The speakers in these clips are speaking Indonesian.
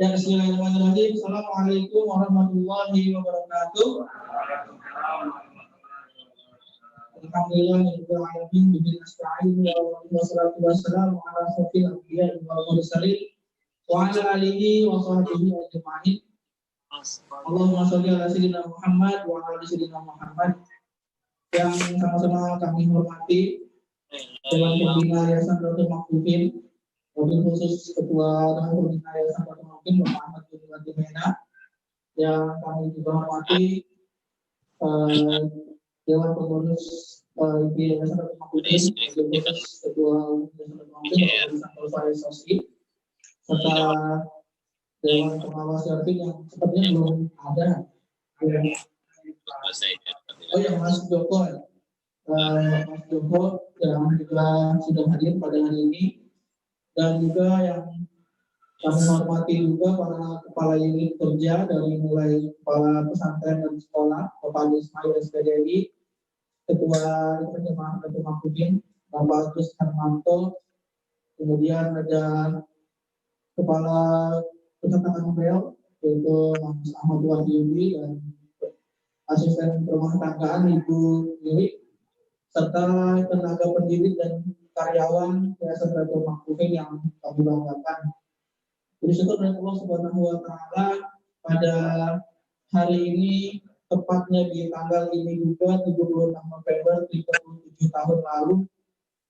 Ya, bismillahirrahmanirrahim. Assalamualaikum warahmatullahi wabarakatuh. Alhamdulillah alamin bihi nasta'in wa salatu wassalamu ala asyrofil anbiya'i wal mursalin wa ala alihi wa sahbihi ajma'in. Allahumma shalli ala sayyidina Muhammad wa ala ali sayyidina Muhammad. Yang sama-sama kami hormati Dewan Pembina Yayasan Dr. Makfufin, wabil khusus Ketua Dewan Pembina Yayasan Dr. Makfufin Bapak Ahmad bin Watimena, yang kami juga hormati Dewan Pengurus Yayasan Dr. Makfufin, wabil khusus Ketua Yayasan Dr. Makfufin Bapak Santol Faris Sosi, serta Dewan Pengawas Jarvin yang sepertinya belum ada. Oh ya, Mas Joko ya. Mas Joko yang juga sudah hadir pada hari ini, dan juga yang kami hormati juga para kepala unit kerja dari mulai kepala pesantren dan sekolah, Bapak Ismail SPDI, Ketua Jemaah Dr. Makfufin, Bapak Agus Hermanto, kemudian ada Kepala Pusat Bel, yaitu Mas Ahmad Wahyudi, dan Asisten Rumah Tanggaan Ibu Yuli, serta tenaga pendidik dan karyawan Yayasan Dr. Makfufin yang kami banggakan. Bersyukur kepada Allah Subhanahu wa Ta'ala, pada hari ini, tepatnya di tanggal ini juga 76 November 37 tahun lalu,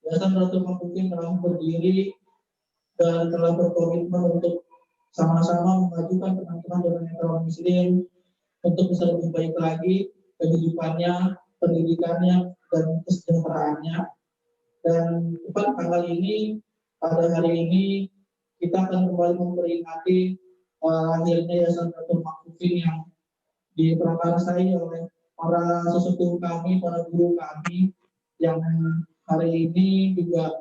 Yayasan Dr. Makfufin telah berdiri dan telah berkomitmen untuk sama-sama memajukan teman-teman tunanetra muslim untuk bisa lebih baik lagi kehidupannya, pendidikannya, dan kesejahteraannya. Dan tepat tanggal ini, pada hari ini, kita akan kembali memperingati lahirnya Yayasan Dr. Makfufin yang diprakarsai oleh para sesepuh kami, para guru kami, yang hari ini juga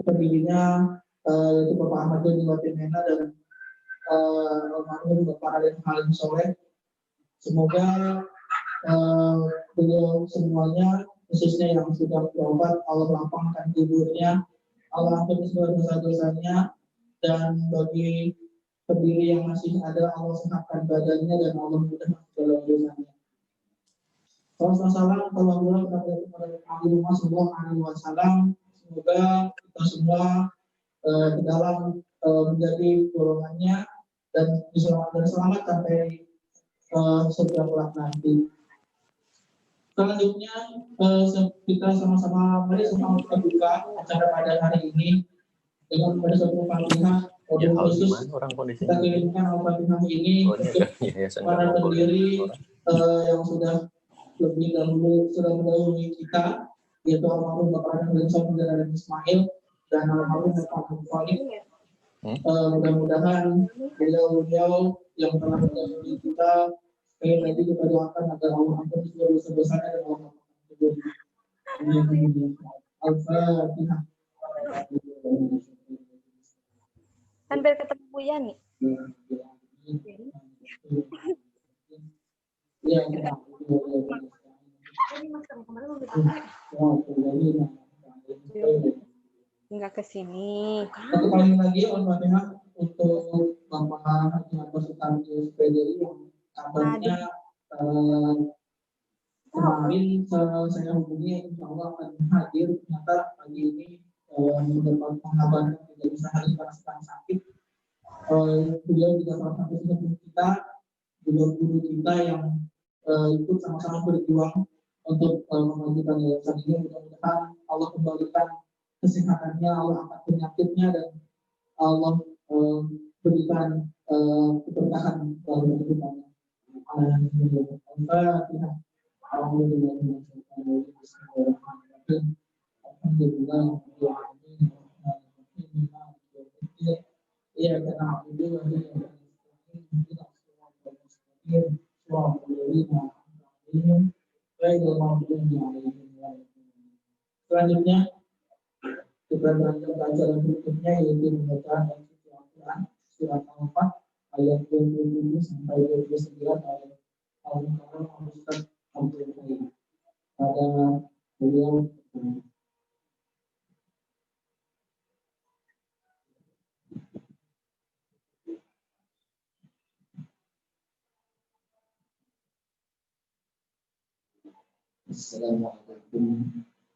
pendirinya yaitu Bapak Ahmad bin Watimena dan almarhum Bapak Raden Halim Soleh. Semoga beliau semuanya, khususnya yang sudah berobat, Allah lapangkan kuburnya, Allah ampuni segala dosa-dosanya, dan bagi pendiri yang masih ada, Allah sehatkan badannya dan Allah mudahkan segala dosanya. Salam kepada Muhammad sallallahu alaihi wasallam. Semoga kita semua ke dalam menjadi golongannya dan selamat sampai surga kelak nanti. Selanjutnya kita sama-sama mari sama kita buka acara pada hari ini dengan pada suatu Fatihah khusus kita kirimkan Al-Fatihah ini untuk para pendiri yang sudah lebih dahulu sudah mendahului kita, yaitu almarhum Bapak Raden Halim Ismail dan almarhum Bapak Muhammad. Mudah-mudahan beliau yang telah mendahului kita, sekali lagi kita doakan agar Allah ampuni segala dosa-dosanya dan Allah Al-Fatihah. Hampir ketemu Bu Yani. Iya. Enggak ke sini. Satu kali lagi Al-Fatihah untuk Bapak Sultan SPDI yang kabarnya kemarin saya hubungi, insya Allah akan hadir. Ternyata pagi ini mendapat pengabaran tidak bisa hadir karena sedang sakit. Beliau juga salah satu sepuh kita, juga guru kita yang ikut sama-sama berjuang untuk memajukan yayasan ini. Mudah-mudahan Allah kembalikan kesehatannya, Allah angkat penyakitnya, dan Allah berikan keberkahan dalam kehidupannya. Alhamdulillah. Selanjutnya kita berangkat pelajaran berikutnya, yaitu membaca Al-Quran surat Al-Fatihah ayat 27 sampai 29 oleh Al-Quran Ustaz Abdul Halim. Pada beliau Assalamualaikum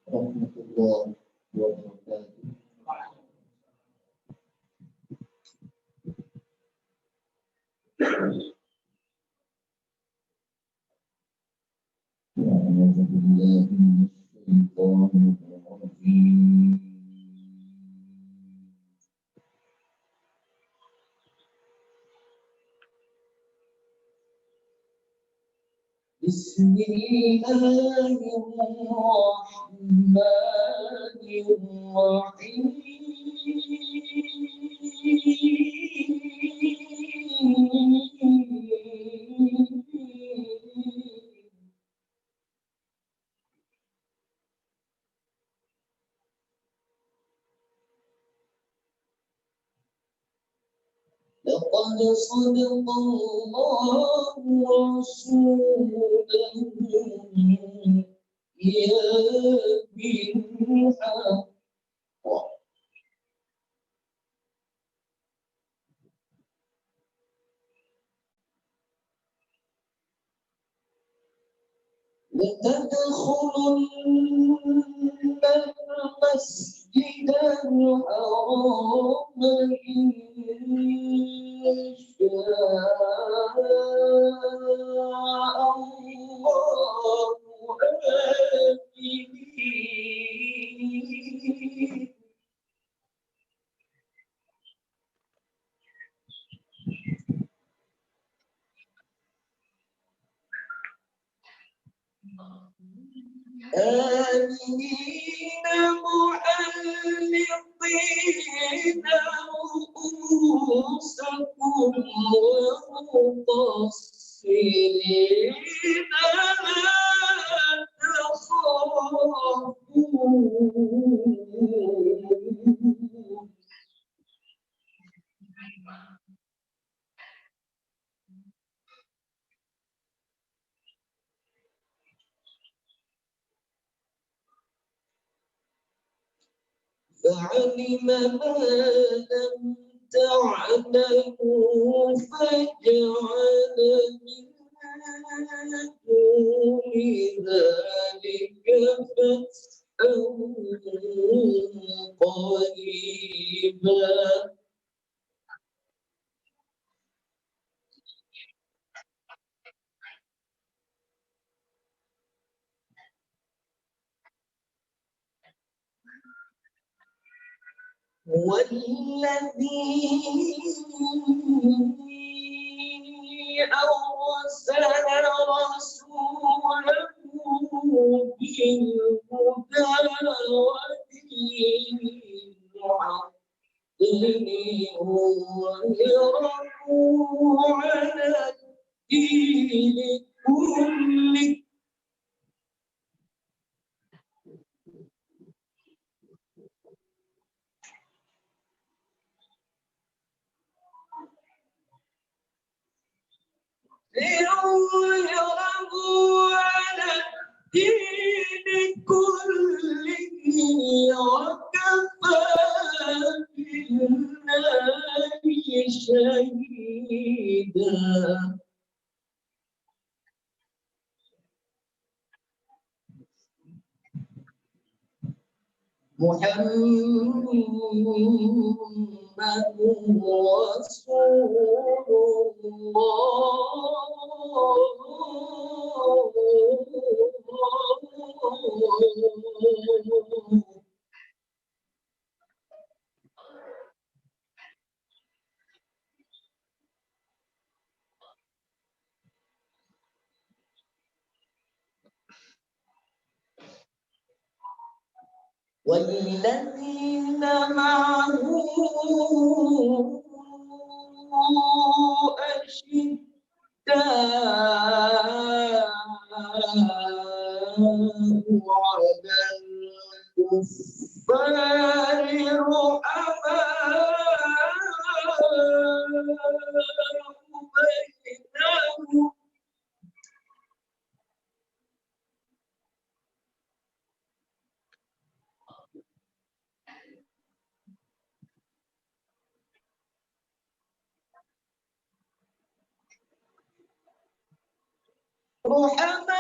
warahmatullahi wabarakatuh. Bismillahirrahmanirrahim. لقد صدق الله رسوله يا بالحق لتدخلن المسجد الحرام إن شاء الله آمنين. آمنين محلقين رؤوسكم ومقصرين لا تخافون. فعلم ما لم تعلموا فجعل من دون ذلك فتحا قريبا. والذي أرسل رسوله بالهدى ودين الحق ليظهره على الدين كله. ليظهره على الدين كله وكفى بالله شهيدا. محمد رسول الله. والذين معه أشداء على الكفار رحماء بينهم. رحماء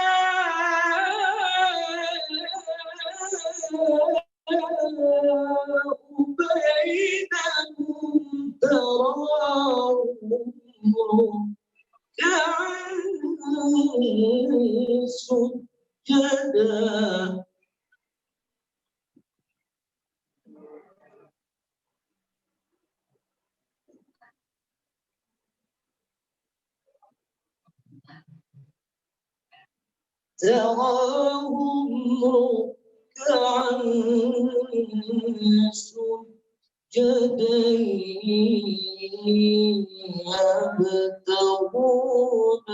بينهم تراهم ركعا سجدا تراهم ركعا سجدا يبتغون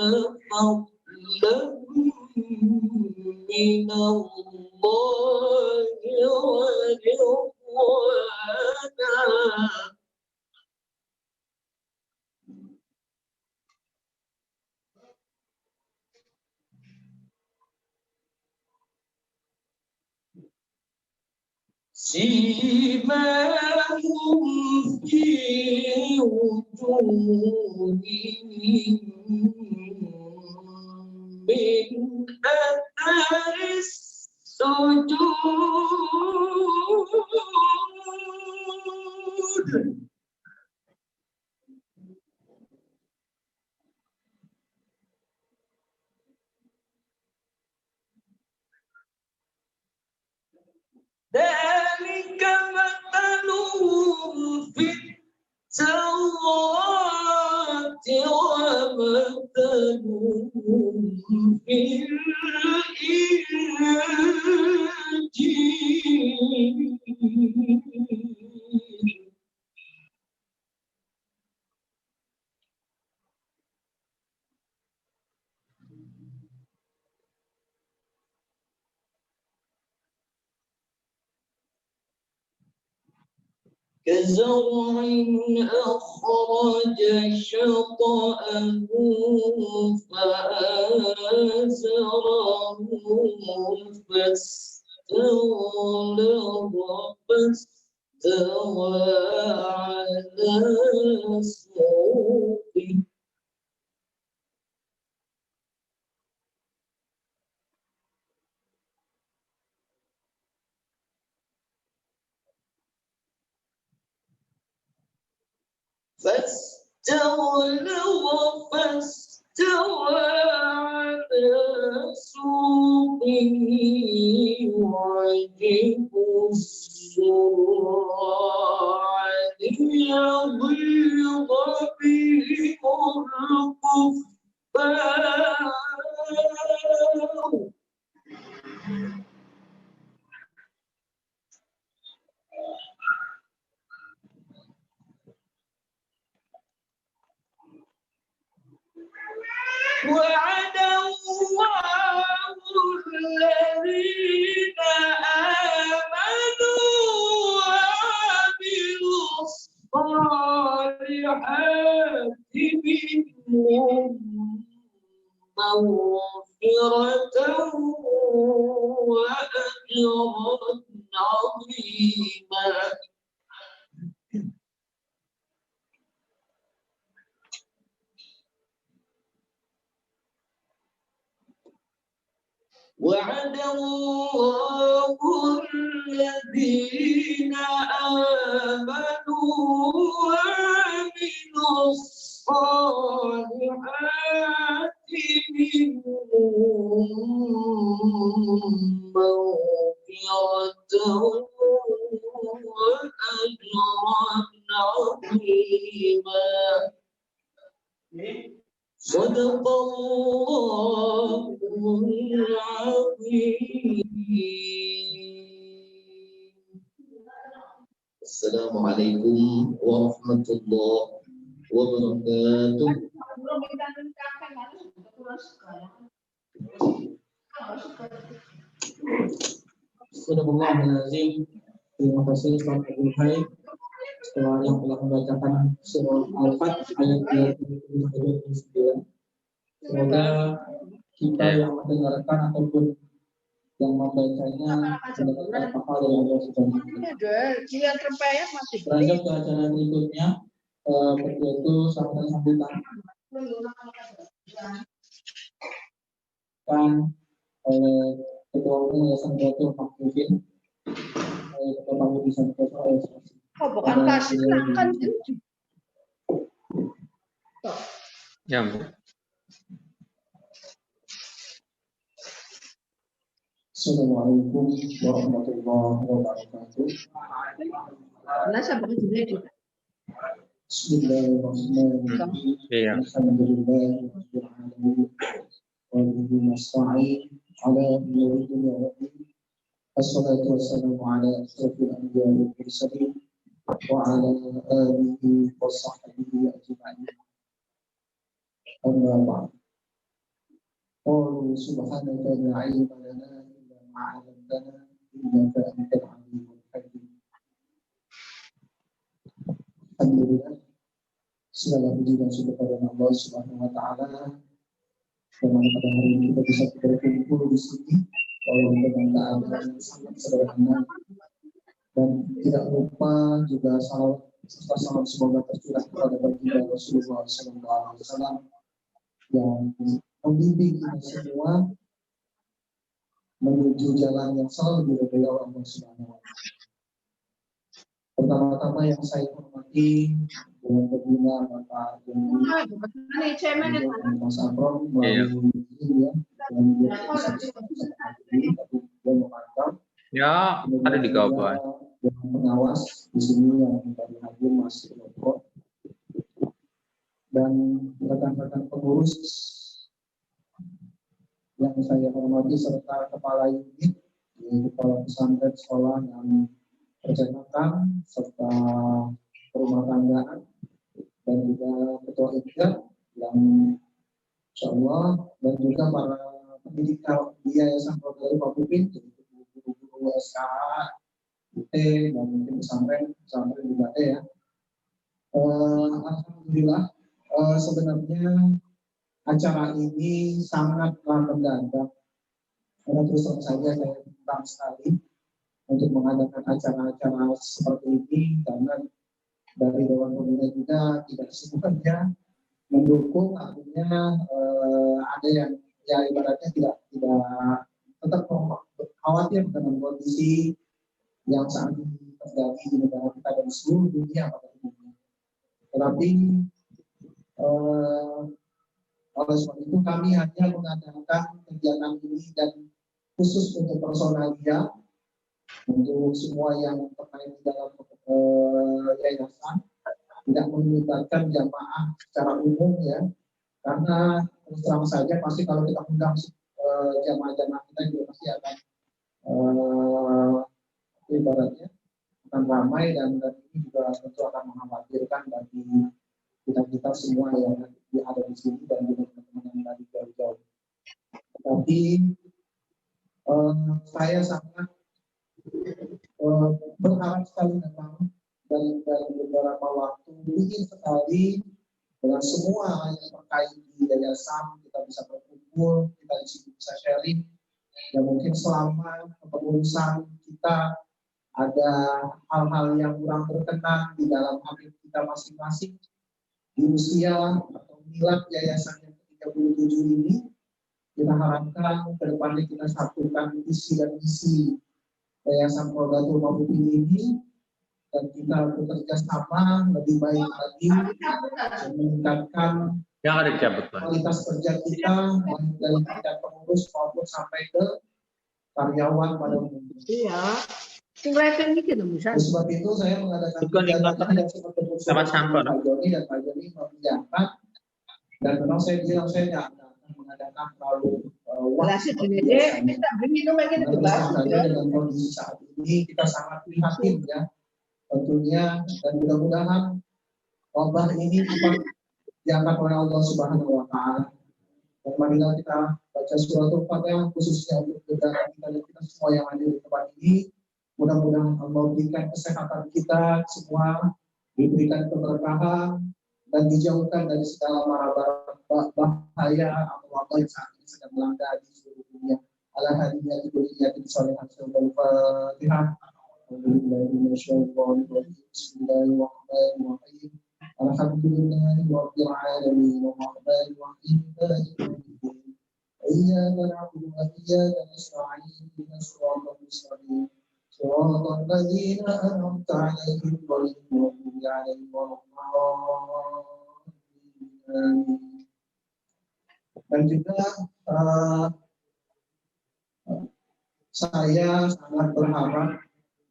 فضلا من الله ورضوانا سيماهم في وجوههم من أثر السجود ذلك مثلهم في التوراة ومثلهم في الإنجيل كزرع أخرج شطأه فآزره فاستغلظ فاستوى على سوقه فاستوى على سوقه يعجب الزراع ليغيظ بهم الكفار وعد الله الذين آمنوا وعملوا الصالحات منهم مغفرة وأجرا عظيما وعد الله الذين آمنوا وعملوا الصالحات منهم مغفرة وأجرا عظيما صدق الله العظيم. السلام عليكم ورحمة الله وبركاته. Astagfirullahaladzim. Terima kasih Ustaz Abdul Hai yang telah membacakan surah Al-Fat ayat 29. Semoga kita yang mendengarkan ataupun yang membacanya mendapatkan pahala yang Allah Subhanahu wa taala. Lanjut ke acara berikutnya, yaitu sambutan kan oleh Ketua Umum Yayasan Baitul Maqdufin silakan. Ya, Bu. Assalamualaikum warahmatullahi wabarakatuh. Bismillahirrahmanirrahim. Iya. Alhamdulillahirabbil alamin. Wa bihi nasta'in ala umuri dunya wa din. Assalatu wassalamu ala asyrafil anbiya'i wal mursalin wa ala alihi wa sahbihi ajma'in. Amma ba'd. Qalu subhanaka la ilma lana illa ma 'allamtana innaka antal 'alimul hakim. Alhamdulillah, segala puji dan syukur kepada Allah Subhanahu wa taala. Yang mana pada hari ini kita bisa berkumpul di sini walaupun dengan keadaan yang sangat sederhana, dan tidak lupa juga salawat serta salam semoga tercurah kepada baginda Rasulullah SAW yang membimbing kita semua menuju jalan yang selalu diridhoi oleh Allah Subhanahu wa taala. Pertama-tama yang saya hormati dengan pembina Bapak Joni Mas Abram melalui ini ya, dan dia bisa memantau. Ya, ada di kawan. Yang pengawas di sini yang dari hadir Mas Loko dan rekan-rekan pengurus yang saya hormati serta kepala unit, kepala pesantren sekolah yang percetakan serta rumah tanggaan dan juga ketua IPA yang insyaallah, dan juga para pendidik di Yayasan Roda Pak Pupin, guru-guru SKA, UT dan mungkin pesantren juga ada ya. Alhamdulillah, sebenarnya acara ini sangatlah mendadak karena terus terang saja saya tentang sekali untuk mengadakan acara-acara seperti ini karena dari Dewan Pembina juga tidak semuanya mendukung, artinya ada yang ya ibaratnya tidak tetap khawatir dengan kondisi yang saat ini terjadi di negara kita dan seluruh dunia pada umumnya. Tetapi oleh sebab itu kami hanya mengadakan kegiatan ini dan khusus untuk personalia, untuk semua yang terkait di dalam yayasan, tidak melibatkan jamaah secara umum ya, karena terus terang saja pasti kalau kita undang jamaah-jamaah kita juga pasti akan ibaratnya akan ramai dan ini juga tentu akan mengkhawatirkan bagi kita semua yang ada di sini dan juga teman-teman yang dari jauh-jauh. Tetapi saya sangat berharap sekali memang dalam beberapa waktu ingin sekali dengan semua yang terkait di yayasan kita bisa berkumpul, kita di sini bisa sharing. Ya mungkin selama kepengurusan kita ada hal-hal yang kurang berkenan di dalam hati kita masing-masing di usia atau milad yayasan yang ke-37 ini, kita harapkan ke depannya kita satukan visi dan misi Yayasan Rodatul Mabupin ini dan kita bekerja sama lebih baik lagi meningkatkan kualitas kerja kita dari tingkat pengurus maupun sampai ke karyawan pada umumnya. Iya. Sebab itu saya mengadakan kegiatan yang seperti Pak Joni dan Pak Joni mengingatkan, dan memang saya bilang saya tidak akan mengadakan terlalu dengan kondisi saat ini kita sangat prihatin ya tentunya, dan mudah-mudahan wabah ini cepat diangkat oleh Allah Subhanahu wa taala. Dan marilah kita baca surat Al-Fatihah khususnya untuk negara kita dan kita semua yang hadir di tempat ini. Mudah-mudahan Allah berikan kesehatan kita semua, diberikan keberkahan dan dijauhkan dari segala mara bahaya atau wabah yang saat ini sedang melanda di seluruh dunia. Ala hadiyati kulliyatin sholihatin wal Fatihah. Bismillahirrahmanirrahim. Alhamdulillahi rabbil alamin arrahmanir rahim maliki yaumiddin. Iyyaka na'budu wa iyyaka nasta'in ihdinas siratal mustaqim. صراط الذين أنعمت عليهم غير المغضوب عليهم ولا الضالين. Dan juga saya sangat berharap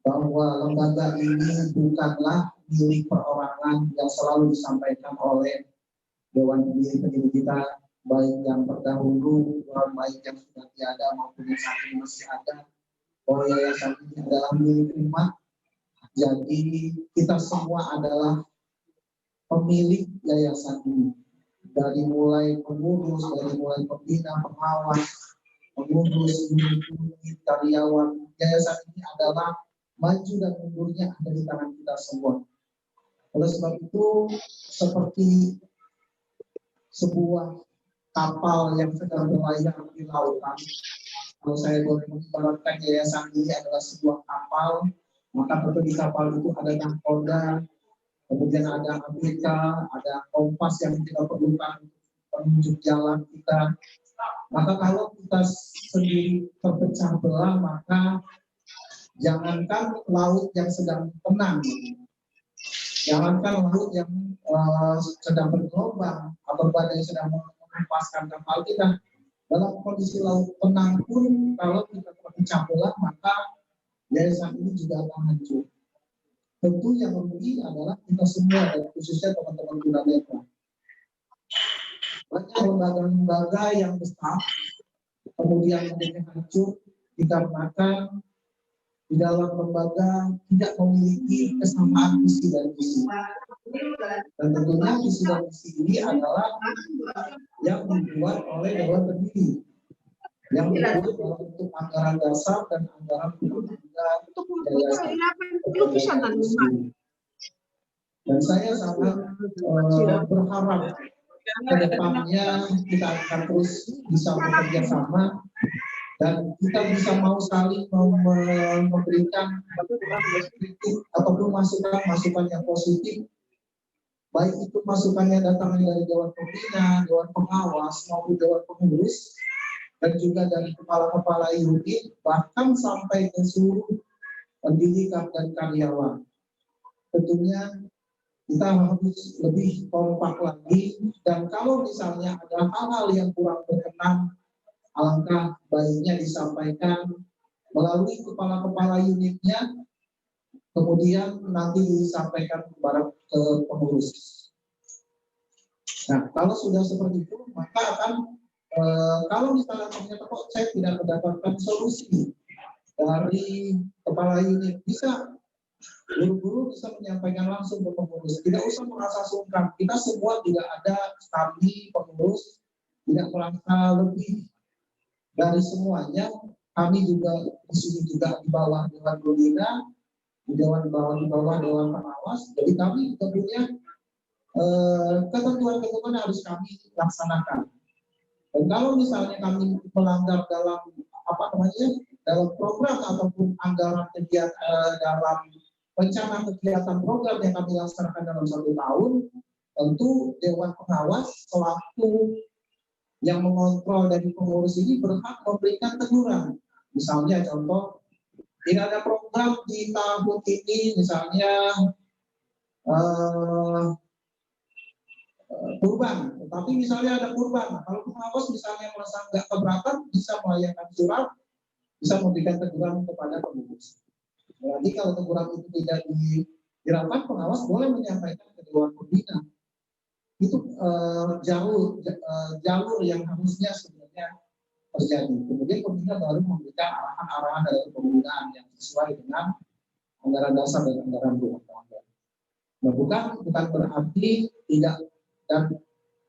bahwa lembaga ini bukanlah milik perorangan yang selalu disampaikan oleh Dewan Pembina Pemilu kita, baik yang terdahulu, baik yang sudah tiada maupun yang saat ini masih ada. Bahwa yayasan ini adalah milik umat, jadi kita semua adalah pemilik yayasan ini. Dari mulai pengurus, dari mulai pembina, pengawas, pengurus, unit karyawan, yayasan ini adalah maju dan mundurnya ada di tangan kita semua. Oleh sebab itu, seperti sebuah kapal yang sedang berlayar di lautan, kalau saya boleh mengibaratkan yayasan ini adalah sebuah kapal, maka tentu di kapal itu ada nahkoda, kemudian ada ABK, ada kompas yang kita perlukan untuk menunjuk jalan kita. Maka kalau kita sendiri terpecah belah, maka jangankan laut yang sedang tenang, jangankan laut yang sedang bergelombang atau badai sedang menghempaskan kapal kita, dalam kondisi laut tenang pun kalau kita terpecah belah, maka yayasan ini juga akan hancur. Tentu yang merugi adalah kita semua, dan khususnya teman-teman tunanetra. Banyak lembaga-lembaga yang besar kemudian menjadi hancur dikarenakan di dalam lembaga tidak memiliki kesamaan visi dan misi. Dan tentunya visi dan misi ini adalah yang dibuat oleh Dewan Pembina, yang dibuat dalam bentuk anggaran dasar dan anggaran rumah tangga yayasan. Dan saya sangat berharap ke depannya kita akan terus bisa bekerja sama dan kita bisa mau saling memberikan kritik ataupun masukan yang positif, baik itu masukannya datangnya dari Dewan Pembina, Dewan Pengawas maupun Dewan Pengurus, dan juga dari kepala-kepala unit, bahkan sampai ke seluruh pendidikan dan karyawan. Tentunya kita harus lebih kompak lagi, dan kalau misalnya ada hal-hal yang kurang berkenan, alangkah baiknya disampaikan melalui kepala-kepala unitnya, kemudian nanti disampaikan kepada pengurus. Nah, kalau sudah seperti itu, maka akan kalau misalnya ternyata kok saya tidak mendapatkan solusi dari kepala unit, bisa guru-guru bisa menyampaikan langsung ke pengurus, tidak usah merasa sungkan. Kita semua tidak ada kami pengurus tidak merasa lebih dari semuanya. Kami juga di sini juga di bawah Dewan Pembina, di bawah Dewan Pengawas. Jadi kami juga punya ketentuan-ketentuan yang harus kami laksanakan. Dan kalau misalnya kami melanggar dalam dalam program ataupun anggaran kegiatan dalam rencana kegiatan program yang kami laksanakan dalam 1 tahun, tentu Dewan Pengawas selaku yang mengontrol dari pengurus ini berhak memberikan teguran. Misalnya contoh, tidak ada program di tahun ini, misalnya kurban, tetapi misalnya ada kurban. Kalau pengawas misalnya merasa nggak keberatan, bisa melayangkan surat, bisa memberikan teguran kepada pengurus. Berarti kalau teguran itu tidak dirapat, pengawas boleh menyampaikan ke Dewan Pembina. Itu jalur yang harusnya sebenarnya terjadi. Kemudian pembina baru memberikan arahan-arahan dari pembinaan yang sesuai dengan anggaran dasar dan anggaran rumah tangga. Nah, bukan berarti tidak,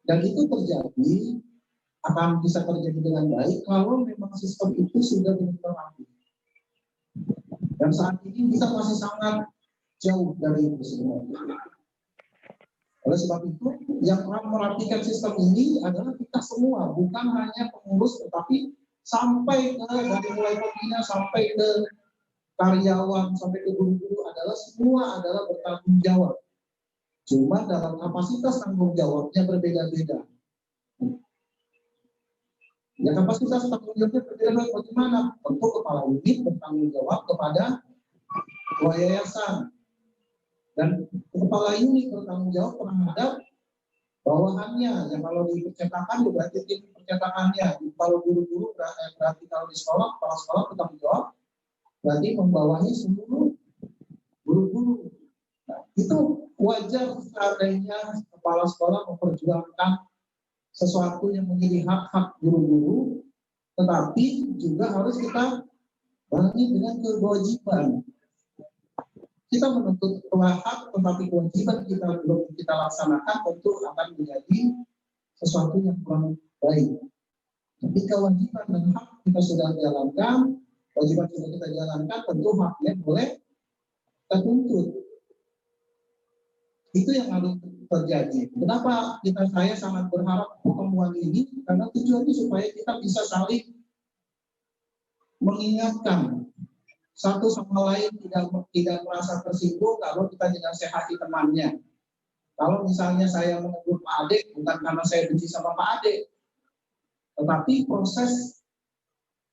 dan itu terjadi akan bisa terjadi dengan baik kalau memang sistem itu sudah benar-benar rapi. Dan saat ini kita masih sangat jauh dari itu sebenarnya. Oleh sebab itu, yang merapikan sistem ini adalah kita semua, bukan hanya pengurus, tetapi sampai ke dari mulai pembina sampai ke karyawan sampai ke guru-guru adalah semua adalah bertanggung jawab. Cuma dalam kapasitas tanggung jawabnya berbeda-beda. Ya kapasitas tanggung jawabnya berbeda-beda bagaimana? Tentu kepala unit bertanggung jawab kepada ketua yayasan, dan kepala unit bertanggung jawab terhadap bawahannya. Yang kalau di percetakan berarti tim percetakannya, kalau guru-guru berarti kalau di sekolah kepala sekolah bertanggung jawab berarti membawahi seluruh guru-guru. Nah, itu wajar seandainya kepala sekolah memperjuangkan sesuatu yang menjadi hak-hak guru-guru, tetapi juga harus kita barengi dengan kewajiban. Kita menuntut hak, tetapi kewajiban kita belum kita laksanakan, tentu akan menjadi sesuatu yang kurang baik. Tapi kewajiban dan hak kita sudah jalankan, kewajiban sudah kita jalankan, tentu haknya boleh kita tuntut. Itu yang harus terjadi. Kenapa saya sangat berharap pertemuan ini? Karena tujuannya supaya kita bisa saling mengingatkan satu sama lain, tidak merasa tersinggung kalau kita dinasehati temannya. Kalau misalnya saya menegur Pak Ade, bukan karena saya benci sama Pak Ade, tetapi proses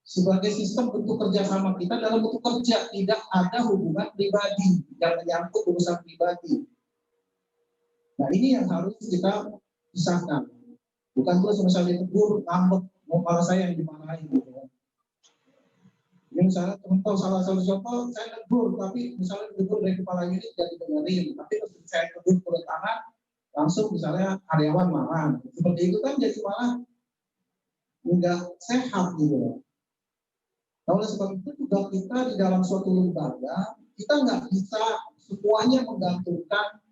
sebagai sistem bentuk kerjasama kita dalam bentuk kerja, tidak ada hubungan pribadi yang menyangkut urusan pribadi. Nah, ini yang harus kita pisahkan. Bukan terus misalnya ditegur, ngambek, mau malah saya yang dimarahin gitu. Misalnya contoh salah satu contoh saya tegur, tapi misalnya tegur dari kepala unit jadi dengerin, tapi ketika saya tegur turun tangan langsung misalnya karyawan marah, seperti itu kan jadi malah nggak sehat gitu. Nah, oleh sebab itu juga kita di dalam suatu lembaga kita nggak bisa semuanya menggantungkan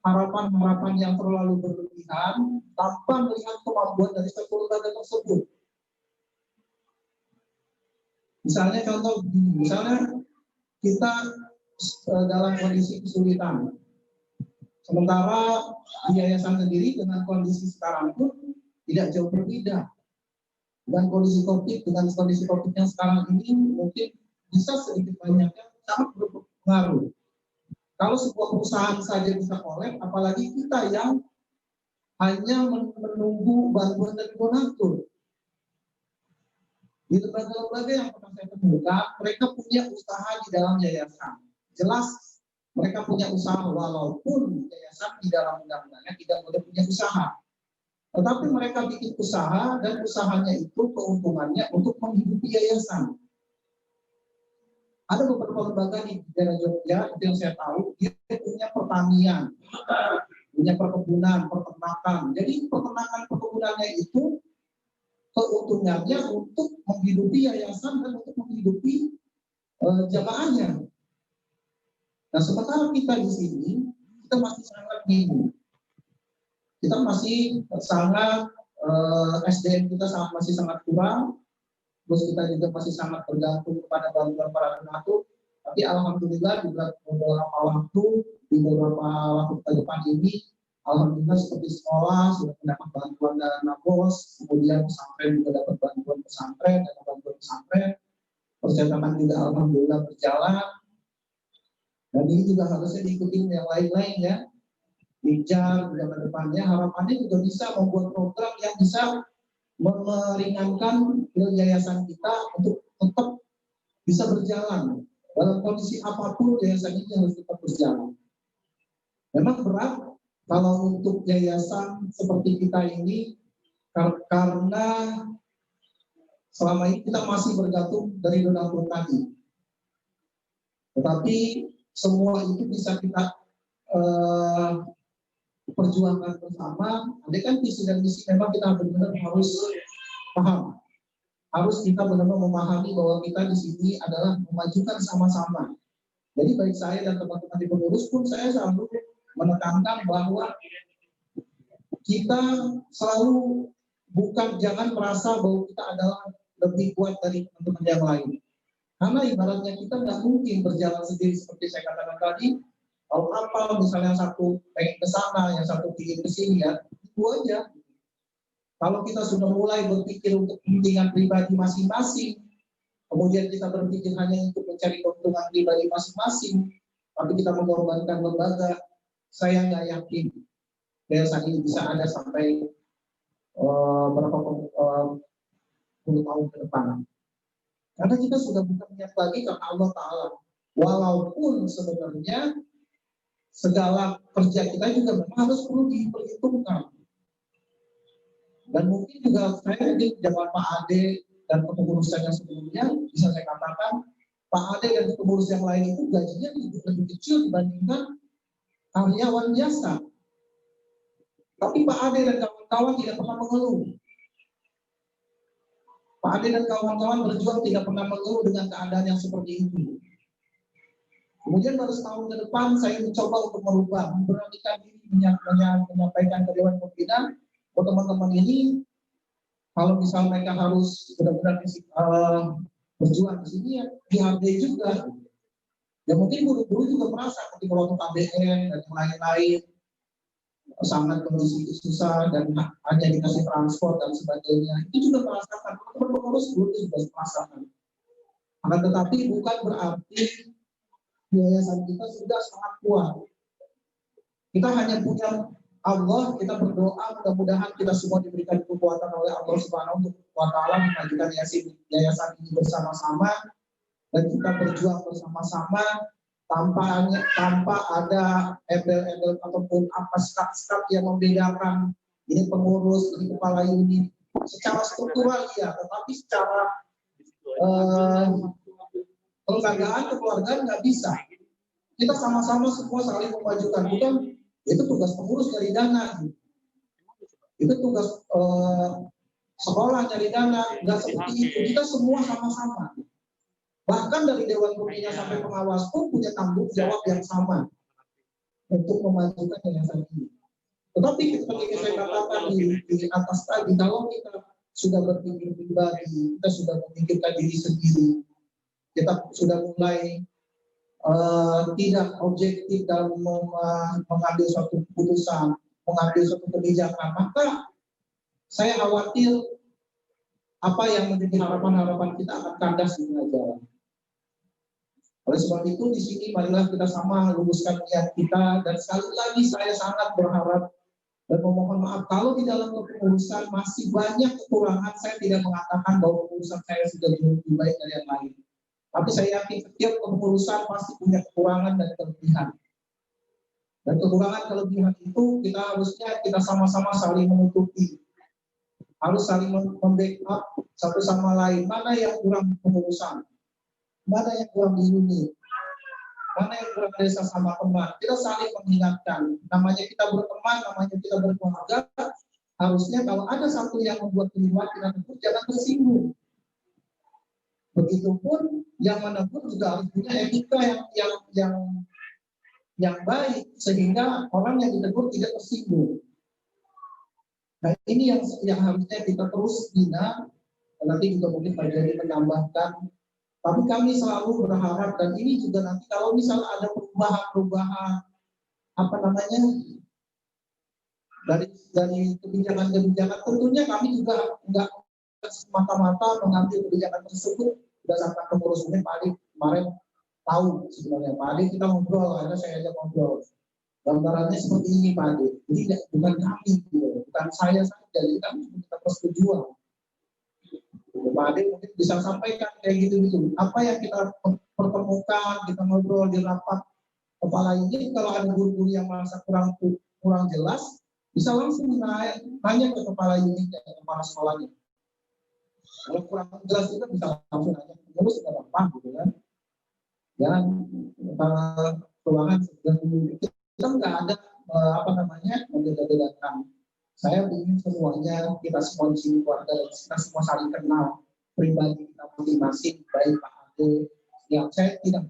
harapan-harapan yang terlalu berlebihan tanpa melihat kemampuan dari satu lembaga tersebut. Misalnya contoh begini, misalnya kita dalam kondisi kesulitan, sementara di yayasan sendiri dengan kondisi sekarang pun tidak jauh berbeda. Dan kondisi COVID yang sekarang ini mungkin bisa sedikit banyaknya sangat berpengaruh. Kalau sebuah perusahaan saja bisa kolab, apalagi kita yang hanya menunggu bantuan dari donatur. Di lembaga-lembaga yang pernah saya temukan, mereka punya usaha di dalam yayasan. Jelas mereka punya usaha walaupun yayasan di dalam undang-undangnya tidak boleh punya usaha. Tetapi mereka bikin usaha dan usahanya itu keuntungannya untuk menghidupi yayasan. Ada beberapa lembaga di daerah Jogja yang saya tahu dia punya pertanian, punya perkebunan, peternakan. Jadi peternakan perkebunannya itu keuntungannya untuk menghidupi yayasan dan untuk menghidupi jamaahnya. Nah, sementara kita di sini kita masih sangat minim. Kita masih sangat SDM kita masih sangat kurang, terus kita juga masih sangat bergantung kepada bantuan para donatur. Tapi alhamdulillah di beberapa waktu ke depan ini, alhamdulillah seperti sekolah sudah mendapat bantuan dana BOS, kemudian pesantren juga dapat bantuan pesantren, percetakan juga alhamdulillah berjalan. Dan ini juga harusnya diikuti yang lain-lain ya. Bicara di depannya, harapannya juga bisa membuat program yang bisa meringankan yayasan kita untuk tetap bisa berjalan. Dalam kondisi apapun yayasan ini harus tetap berjalan. Memang berat kalau untuk yayasan seperti kita ini, karena selama ini kita masih bergantung dari donatur tadi. Tetapi semua itu bisa kita perjuangkan bersama. Andai kan visi dan misi memang kita benar-benar harus paham, harus kita benar-benar memahami bahwa kita di sini adalah memajukan sama-sama. Jadi baik saya dan teman-teman di pengurus pun saya selalu menekankan bahwa kita selalu jangan merasa bahwa kita adalah lebih kuat dari teman-teman yang lain. Karena ibaratnya kita nggak mungkin berjalan sendiri seperti saya katakan tadi. Kalau apa misalnya yang satu pengen ke sana, yang satu ingin ke sini ya, itu aja. Kalau kita sudah mulai berpikir untuk kepentingan pribadi masing-masing, kemudian kita berpikir hanya untuk mencari keuntungan pribadi masing-masing, tapi kita mengorbankan lembaga, saya nggak yakin yayasan ini bisa ada sampai berapa puluh tahun ke depan. Karena kita sudah bukan niat lagi karena Allah Ta'ala. Walaupun sebenarnya segala kerja kita juga memang harus perlu diperhitungkan. Dan mungkin juga saya di zaman Pak Ade dan kepengurusan yang sebelumnya bisa saya katakan Pak Ade dan pengurus yang lain itu gajinya lebih kecil dibandingkan karyawan biasa. Tapi Pak Ade dan kawan-kawan tidak pernah mengeluh. Pak Ade dan kawan-kawan berjuang tidak pernah mengeluh dengan keadaan yang seperti itu. Kemudian baru setahun ke depan saya mencoba untuk merubah, memberanikan diri menyampaikan ke Dewan Pembina, teman-teman ini kalau misal mereka harus benar-benar berjuang di sini ya dihargai juga. Ya mungkin guru-guru juga merasa ketika waktu KBN dan lain-lain sangat kondisi susah dan hanya dikasih transport dan sebagainya. Itu juga merasakan, pengurus guru juga merasakan. Akan tetapi bukan berarti yayasan kita sudah sangat kuat. Kita hanya punya Allah, kita berdoa mudah-mudahan kita semua diberikan kekuatan oleh Allah Subhanahu wa taala memajukan yayasan ini bersama-sama dan kita berjuang bersama-sama tanpa ada embel-embel ataupun apa skat-skat yang membedakan ini pengurus, ini kepala unit. Secara struktural ya, tetapi secara kelembagaan kekeluargaan nggak bisa. Kita sama-sama semua saling memajukan. Bukan itu tugas pengurus dari dana. Itu tugas sekolah dari dana. Nggak seperti itu. Kita semua sama-sama. Bahkan dari Dewan Pembina sampai pengawas pun punya tanggung jawab yang sama untuk memajukan yayasan ini. Tetapi seperti saya katakan di atas tadi, kalau kita sudah berpikir pribadi, kita sudah memikirkan diri sendiri, kita sudah mulai tidak objektif dalam mengambil suatu keputusan, mengambil suatu kebijakan, maka saya khawatir apa yang menjadi harapan-harapan kita akan kandas di tengah jalan. Oleh sebab itu di sini marilah kita sama luruskan niat kita dan sekali lagi saya sangat berharap dan memohon maaf kalau di dalam kepengurusan masih banyak kekurangan. Saya tidak mengatakan bahwa kepengurusan saya sudah lebih baik dari yang lain. Tapi saya yakin setiap kepengurusan pasti punya kekurangan dan kelebihan. Dan kekurangan-kelebihan itu kita sama-sama saling menutupi. Harus saling membackup satu sama lain. Mana yang kurang kepengurusan? Mana yang kurang di unit? Mana yang kurang desa sama teman? Kita saling mengingatkan. Namanya kita berteman, namanya kita berkeluarga. Harusnya kalau ada satu yang membuat keliruan, kita tegur, jangan tersinggung. Begitupun yang menegur juga harus punya etika yang baik sehingga orang yang ditegur tidak tersinggung. Nah ini yang harusnya kita terus bina. Nanti juga mungkin Pak Jadi menambahkan. Tapi kami selalu berharap dan ini juga nanti kalau misalnya ada perubahan dari kebijakan-kebijakan, tentunya kami juga enggak semata-mata mengambil kebijakan tersebut berdasarkan pengurus unit. Pak Adi kemarin tahu sebenarnya Pak Adi kita ngobrol, karena saya ajak ngobrol. Gambarannya seperti ini Pak Adi. Jadi bukan kami, bukan saya saja, jadi kami kita persetujuan. Pak Ade mungkin bisa sampaikan kayak gitu-gitu. Apa yang kita pertemukan, kita ngobrol di rapat kepala ini, kalau ada guru-guru yang merasa kurang jelas, bisa langsung nanya ke kepala unitnya, ke kepala sekolahnya. Kalau kurang jelas juga bisa langsung nanya ke pengurus, nggak apa-apa gitu kan. Dan keuangan kita nggak ada membeda-bedakan. Saya ingin semuanya, kita semua di sini keluarga, kita semua saling kenal pribadi kita masing-masing, baik Pak Ade. Ya, saya tidak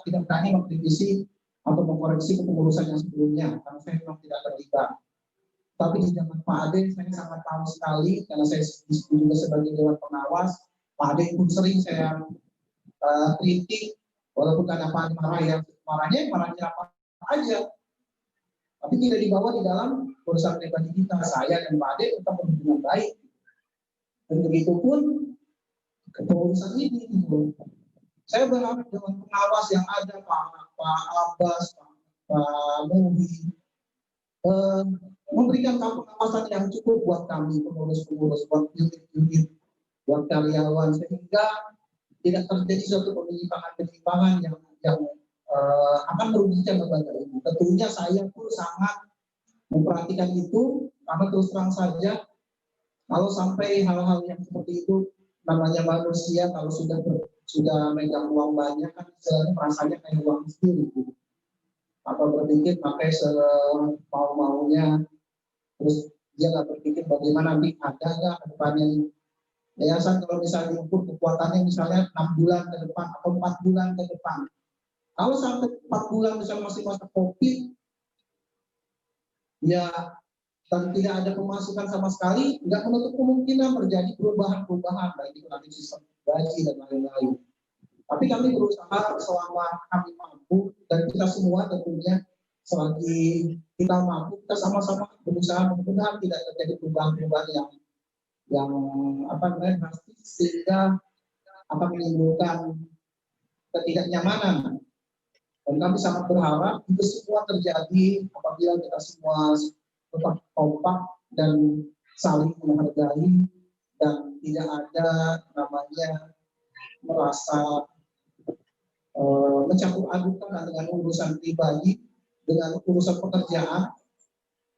berani mengkritisi atau mengkoreksi kepengurusan yang sebelumnya, karena saya memang tidak terlibat. Tapi di zaman Pak Ade, saya sangat tahu sekali, karena saya juga sebagai Dewan Pengawas, Pak Ade pun sering saya kritik, walaupun karena Pak Ade marahnya apa aja. Tapi tidak dibawa di dalam urusan pribadi kita. Saya dan Pak Ade tetap berhubungan baik. Dan begitu pun kepengurusan ini. Saya berharap dengan pengawas yang ada Pak Abbas, Pak Mubi, memberikan pengawasan yang cukup buat kami pengurus-pengurus, buat unit-unit, buat karyawan, sehingga tidak terjadi suatu penyimpangan yang akan merugikan lembaga ini. Tentunya saya pun sangat memperhatikan itu, karena terus terang saja kalau sampai hal-hal yang seperti itu, namanya manusia kalau sudah megang uang banyak kan istilahnya rasanya kayak uang sendiri gitu. Atau berpikir pakai semau-maunya, terus dia nggak berpikir bagaimana nanti ada nggak ke depannya ini. Yayasan kalau misalnya diukur kekuatannya misalnya 6 bulan ke depan atau 4 bulan ke depan. Kalau sampai 4 bulan misalnya masih masa COVID, ya dan tidak ada pemasukan sama sekali, nggak menutup kemungkinan terjadi perubahan-perubahan baik itu nanti sistem gaji dan lain-lain. Tapi kami berusaha selama kami mampu dan kita semua tentunya selagi kita mampu, kita sama-sama berusaha mudah-mudahan tidak terjadi perubahan-perubahan yang drastis sehingga akan menimbulkan ketidaknyamanan. Dan kami sangat berharap itu semua terjadi apabila kita semua tetap kompak dan saling menghargai dan tidak ada namanya merasa mencampur adukan dengan urusan pribadi dengan urusan pekerjaan.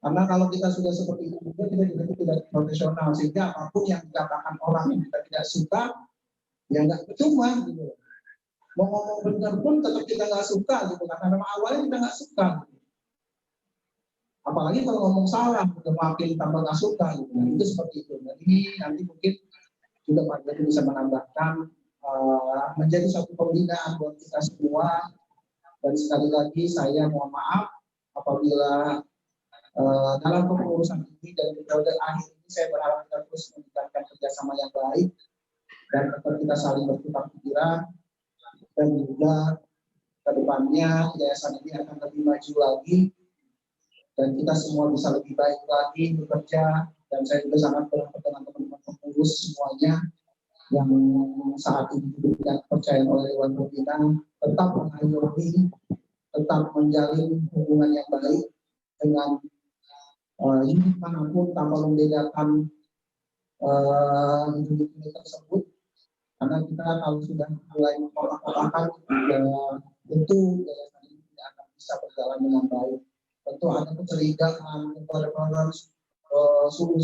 Karena kalau kita sudah seperti itu juga kita juga tidak profesional, sehingga apapun yang dikatakan orang yang kita tidak suka ya nggak percuma gitu. Mau ngomong benar pun tetap kita nggak suka gitu, karena memang awalnya kita nggak suka gitu. Apalagi kalau ngomong salah udah makin tambah nggak suka gitu. Nah, itu seperti itu. Jadi nanti mungkin juga Pak Gede bisa menambahkan menjadi satu pembinaan buat kita semua. Dan sekali lagi saya mohon maaf apabila dalam pengurusan ini dan periode akhir ini saya berharap kita terus meningkatkan kerjasama yang baik dan tetap kita saling bertukar pikiran dan juga kedepannya yayasan ini akan lebih maju lagi dan kita semua bisa lebih baik lagi bekerja. Dan saya juga sangat berharap dengan teman-teman pengurus semuanya yang saat ini diberikan kepercayaan oleh Dewan Pembina tetap mengayomi, tetap menjalin hubungan yang baik dengan unit manapun tanpa membedakan unit tersebut, karena kita kalau sudah mulai mengkotak-kotakan tentu yayasan ini tidak akan bisa berjalan dengan baik. Tentu ada kecurigaan, tentu ada problem suhu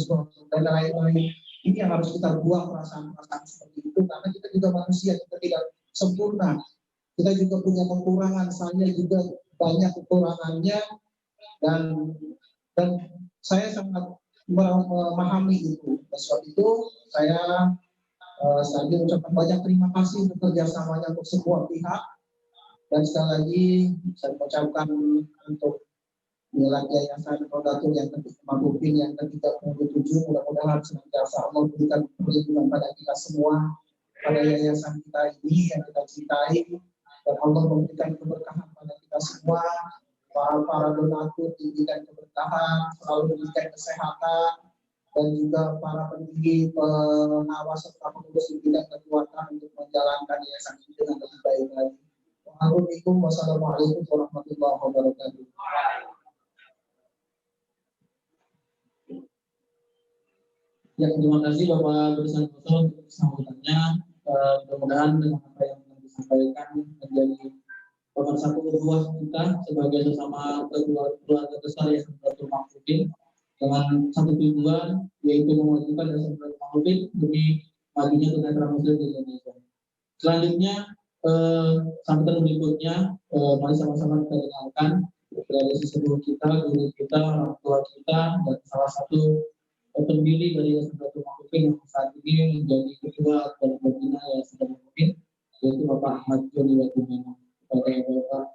dan lain-lain. Ini yang harus kita buang perasaan-perasaan seperti itu, karena kita juga manusia, kita tidak sempurna, kita juga punya kekurangan. Saya juga banyak kekurangannya dan saya sangat memahami itu. Sebab itu saya mengucapkan banyak terima kasih untuk kerjasamanya untuk semua pihak. Dan sekali lagi saya mengucapkan untuk nilai yayasan Rodatul yang ke-50 yang ke-37, mudah-mudahan senantiasa Allah berikan perlindungan pada kita semua, pada yayasan kita ini yang kita cintai, dan Allah memberikan keberkahan pada kita semua. Para donatur diberikan keberkahan, selalu diberikan kesehatan, dan juga para pendiri, pengawas serta pengurus diberikan kekuatan untuk menjalankan yayasan ini dengan lebih baik lagi. Wassalamualaikum warahmatullahi wabarakatuh. Ya, terima kasih Bapak Guru Santoso untuk sambutannya. Mudah-mudahan dengan apa yang telah disampaikan menjadi pemersatu ukhuwah kita sebagai sesama keluarga besar yang Yayasan Mahdudin dengan satu tujuan, yaitu memajukan Yayasan Mahdudin demi majunya tunanetra muslim di Indonesia. Selanjutnya sambutan berikutnya mari sama-sama kita dengarkan dari sisi kita, guru kita, orang tua kita, dan salah satu pendiri dari Yayasan Mahdudin yang saat ini menjadi ketua dan pembina Yayasan Mahdudin, yaitu Bapak Ahmad Joni Watumena. Kepada Bapak.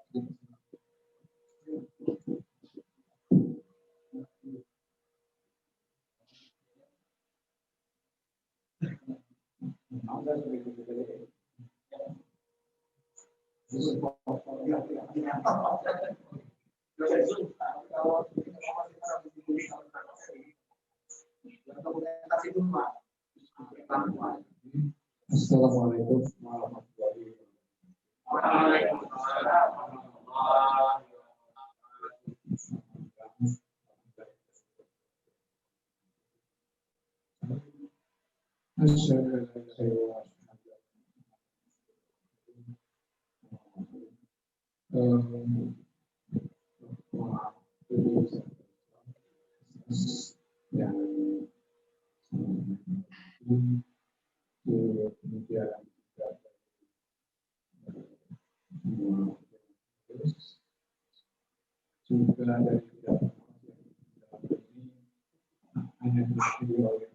Assalamualaikum warahmatullahi wabarakatuh. yang kemudian juga dari hanya dipilih oleh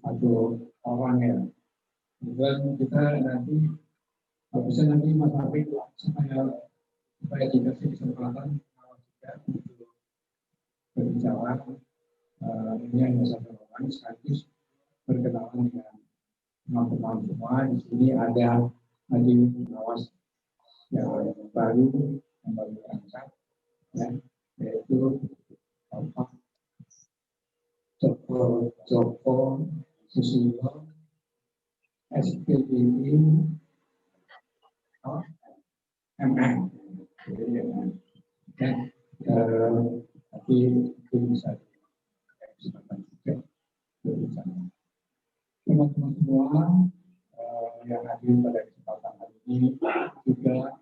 satu orang ya. Dan kita nanti bisa nanti Mas Afif supaya dikasih kesempatan juga untuk berbicara. Ini hanya satu orang sekaligus berkenalan dengan teman-teman semua. Di sini ada hadir pengawas yang baru berangkat, ya, yaitu Bapak Joko Susilo, SPDI MM. Dan tapi itu bisa disempatkan juga berbicara. Teman-teman semua yang hadir pada kesempatan hari ini, juga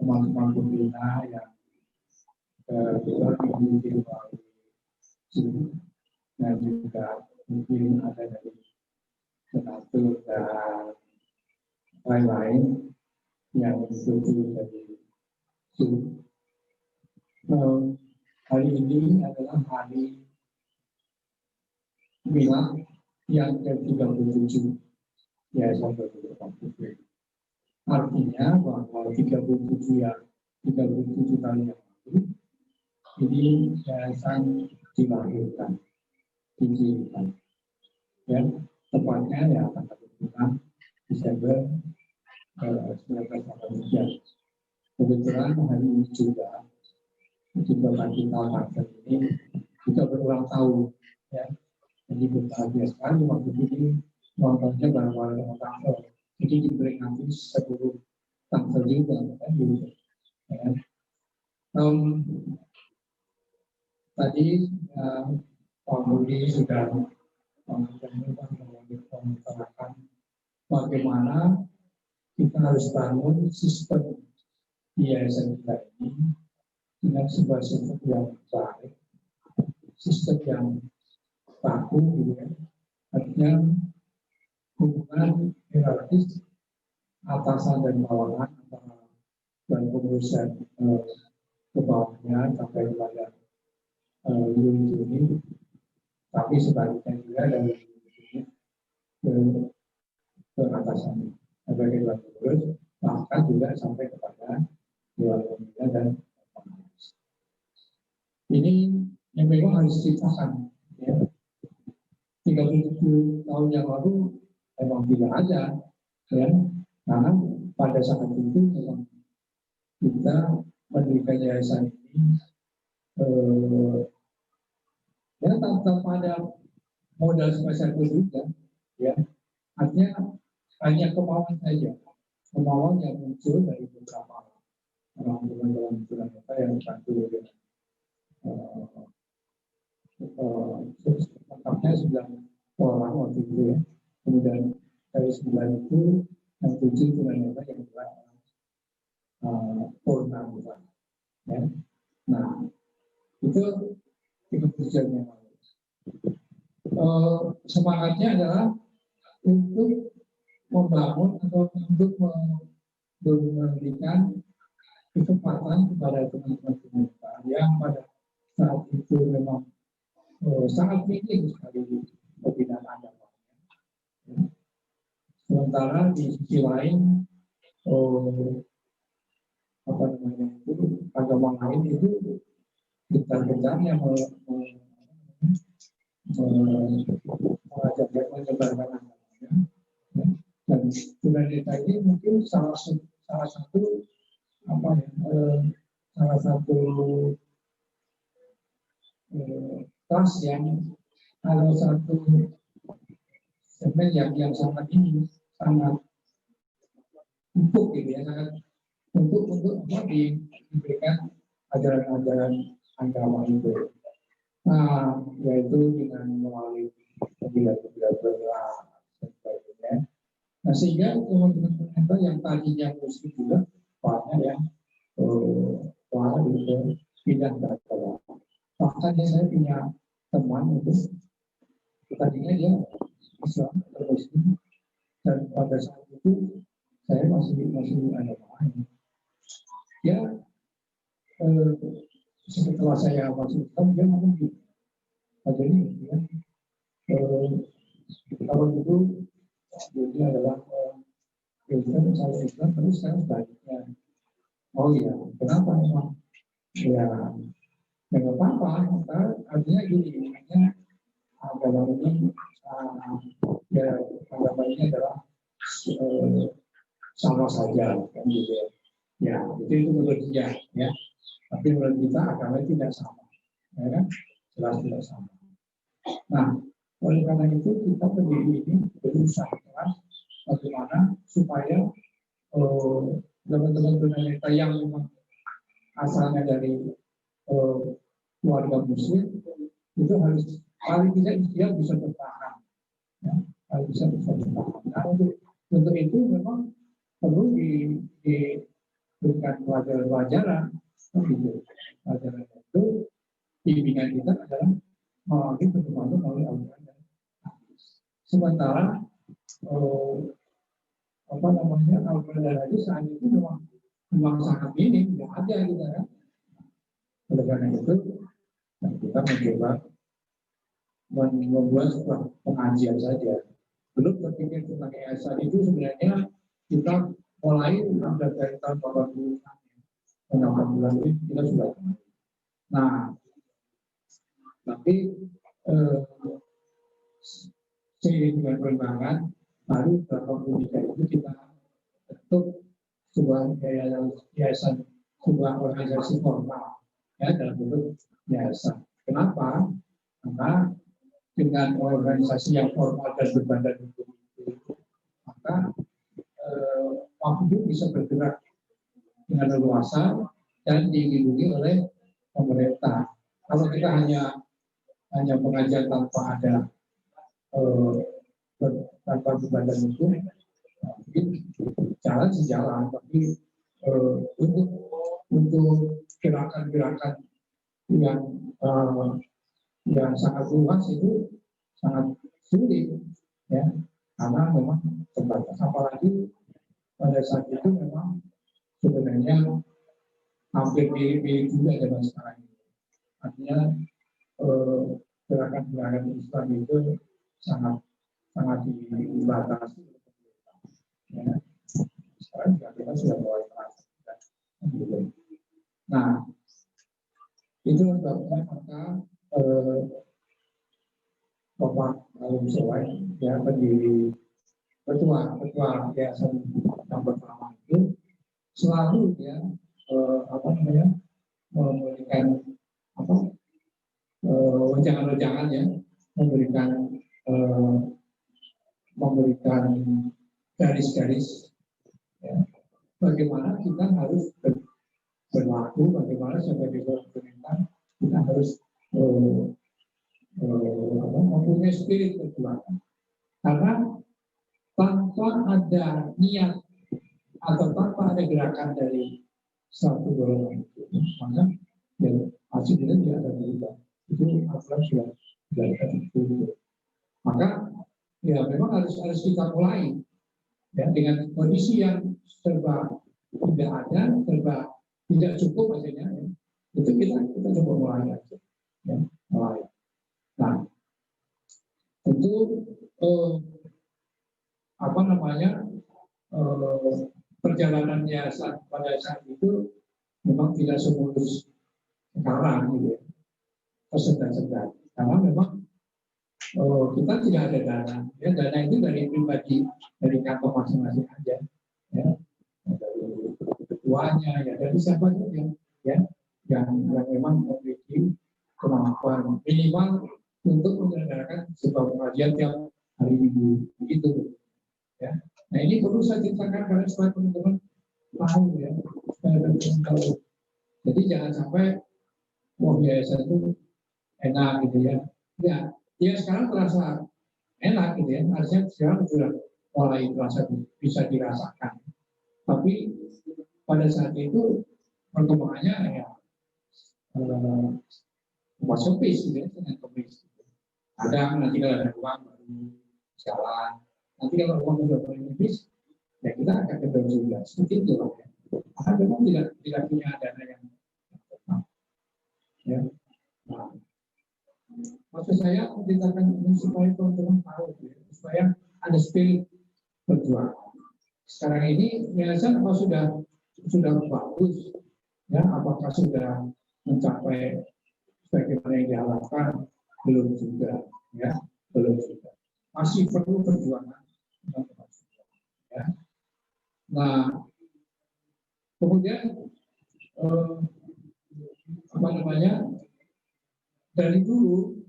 teman-teman pembina yang juga memiliki melalui Zoom, dan juga mungkin ada dari senatur dan lain-lain yang mengikuti dari Zoom. Hari ini adalah hari Milad yang ke-37 Yayasan Baitul Muqaddas. Artinya bahwa 37 tahun yang lalu ini yayasan dilahirkan, didirikan. Ya, tepatnya ya tanggal 26 Desember 1983. Kebetulan hari ini juga kita Tangsel ini juga berulang tahun, ya. Jadi berbahagia sekali waktu ini nontonnya bareng-bareng dengan Tangsel. Jadi diperingati seluruh Tangsel juga, kan gitu. Ya. Tadi Pak Budi sudah mengutarakan bagaimana kita harus bangun sistem yayasan kita ini dengan sebuah sistem yang baik, sistem yang baku, gitu ya. Artinya hubungan hierarkis atasan dan bawahan dan pengurusan ke bawahnya sampai kepada unit ini, tapi sebaliknya juga dari unit ke atasan sebagai dewan pengurus, bahkan juga sampai kepada dewan pembina dan pengawas. Ini yang memang harus ditahan, ya. 37 tahun yang lalu memang tidak ada, ya, karena pada saat itu memang kita mendirikan yayasan ini ya tanpa pada modal sebesar itu juga, ya. Artinya hanya kemauan saja, kemauan yang muncul dari beberapa orang dalam kita yang dibantu dengan lengkapnya 9 orang waktu itu, ya. Kemudian dari 9 itu yang 7 tunanetra yang juga purna, ya. Nah, itu tujuannya. Semangatnya adalah untuk membangun atau untuk memberikan kesempatan kepada teman-teman pemerintah yang pada saat itu memang sangat minim sekali pembinaan agama. Sementara di sisi lain agama lain itu gencar-gencar yang mengajak menyebarkan agamanya, ya. Dan tunanetra ini mungkin salah satu kelas yang ada satu segmen yang sangat ini sangat empuk, gitu ya, sangat untuk diberikan ajaran-ajaran agama itu. Nah, yaitu dengan melalui pembinaan dan sebagainya. Nah, sehingga teman-teman yang tadinya muslim juga ya orang itu pindah ke agama. Bahkan saya punya teman itu tadinya dia Islam atau Muslim, dan pada saat itu saya masih agama lain. Ya setelah saya masuk Islam dia ngomong gitu. Jadi ya, kalau dulu dia adalah Islam, saya Islam, terus sekarang sebaliknya. Oh iya, kenapa memang? Ya, nggak apa-apa. Artinya gini, artinya agama ini, ya agama ini adalah sama saja, kan gitu ya. Ya, itu menurut dia, ya. Tapi menurut kita agama itu tidak sama, ya kan? Jelas tidak sama. Nah, oleh karena itu kita pendiri ini berusaha keras bagaimana supaya teman-teman tunanetra yang memang asalnya dari keluarga muslim itu harus paling tidak dia bisa bertahan, ya, harus bisa bertahan. Nah, untuk itu memang perlu diberikan pelajaran-pelajaran, gitu. Pelajaran itu bimbingan kita adalah melalui pertemuan melalui Al-Quran dan hadis. Sementara Al-Quran dan hadis saat itu memang sangat minim, tidak ada gitu kan. Oleh karena itu kita mencoba membuat sebuah pengajian saja. Belum terpikir tentang yayasan itu sebenarnya kita mulai dari tahun 80-an ini kita sudah. Nah, tapi seiring dengan perkembangan baru beberapa puluh itu kita bentuk sebuah yayasan, sebuah organisasi formal, ya, dalam bentuk yayasan. Kenapa? Karena dengan organisasi yang formal dan berbadan hukum itu, maka waktu bisa bergerak dengan leluasa dan dilindungi oleh pemerintah. Kalau kita hanya pengajar tanpa ada tanpa berbadan hukum, mungkin jalan sejalan, tapi untuk gerakan-gerakan yang sangat luas itu sangat sulit, ya, karena memang terbatas. Apalagi pada saat itu memang sebenarnya hampir mirip juga dengan sekarang ini. Artinya gerakan-gerakan Islam itu sangat dibatasi. Ya. Sekarang juga kita sudah mulai merasakan. Nah, itu sebabnya maka Bapak Alim Soleh, ya, pendiri ketua yayasan yang pertama itu selalu ya memberikan wejangan-wejangan, ya, memberikan garis-garis, ya, bagaimana kita harus berlaku, bagaimana sebagai pemerintah kita harus mempunyai spirit perjuangan. Karena tanpa ada niat atau tanpa ada gerakan dari satu golongan itu, maka ya hasilnya tidak akan berubah. Itu aturan sudah itu. Maka ya memang harus kita mulai, ya, dengan kondisi yang serba tidak ada, serba tidak cukup maksudnya, ya, itu kita coba mulai aja, ya, mulai. Nah, tentu perjalanan yayasan pada saat itu memang tidak semulus sekarang, gitu, ya, tersendat-sendat, karena memang kita tidak ada dana, ya, dana itu dari pribadi, dari kantong masing-masing aja, ya, dari ketuanya, ya, dari siapa saja, ya, yang memang memiliki kemampuan minimal untuk menyelenggarakan sebuah pengajian tiap hari Minggu, begitu, ya. Nah, ini perlu saya ceritakan karena supaya teman-teman tahu, ya, supaya teman-teman tahu. Jadi jangan sampai yayasan itu enak, gitu, ya. Ya sekarang terasa enak, gitu, ya. Artinya sekarang sudah mulai terasa bisa dirasakan. Tapi pada saat itu perkembangannya ya wasopis gitu ya, dengan komis. Ada nanti kalau ada uang baru jalan. Nanti kalau uang sudah mulai habis, ya kita akan kendor juga. Seperti itu lah. Ya. Karena memang tidak punya dana yang tetap. Ya. Nah, maksud saya kita akan supaya teman-teman tahu, ya, supaya ada spirit berjuang. Sekarang ini yayasan apa sudah bagus, ya? Apakah sudah mencapai bagaimana yang diharapkan? Belum juga, ya, belum juga. Masih perlu perjuangan, ya. Nah, kemudian apa namanya? Dari dulu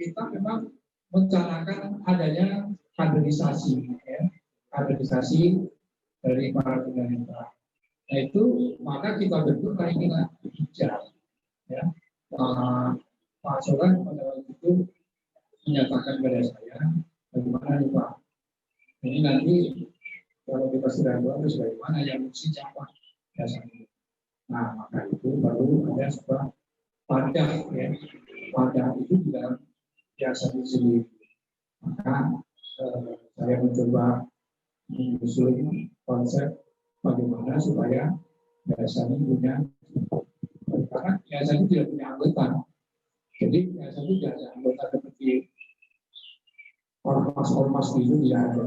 kita memang mencanangkan adanya kaderisasi, ya, kaderisasi dari para tunanetra. Nah itu maka kita bentuk rankingan hijau, ya. Pak Solan pada waktu itu menyatakan kepada saya, bagaimana nih Pak? Ini nanti kalau kita sudah buat terus bagaimana yang mesti siapa dasarnya. Nah maka itu baru ada sebuah wadah, ya. Wadah itu di dalam jasa sendiri. Maka saya mencoba menyusun konsep bagaimana supaya yayasan ini punya, karena yayasan itu tidak punya anggota, jadi yayasan itu tidak ada anggota seperti ormas-ormas itu tidak ada,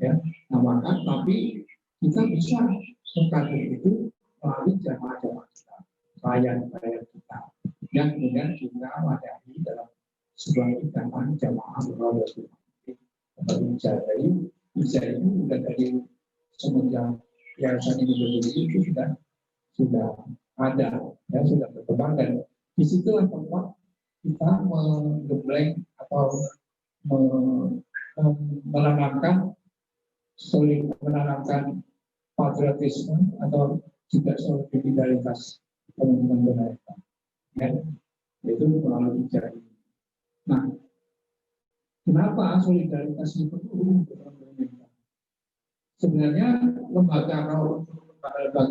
ya. Nah maka tapi kita bisa mengkader itu melalui jamaah-jamaah kita, klien-klien kita, yang kemudian kita wadahi dalam sebuah ikatan jamaah berawal dari bisa itu sudah dari semenjak yayasan ini berdiri itu sudah ada, ya, sudah berkembang, dan disitulah tempat kita menggembleng atau menanamkan patriotisme atau juga solidaritas teman-teman tunanetra, ya, itu melalui cara ini. Nah, kenapa solidaritas ini perlu untuk teman-teman? Sebenarnya lembaga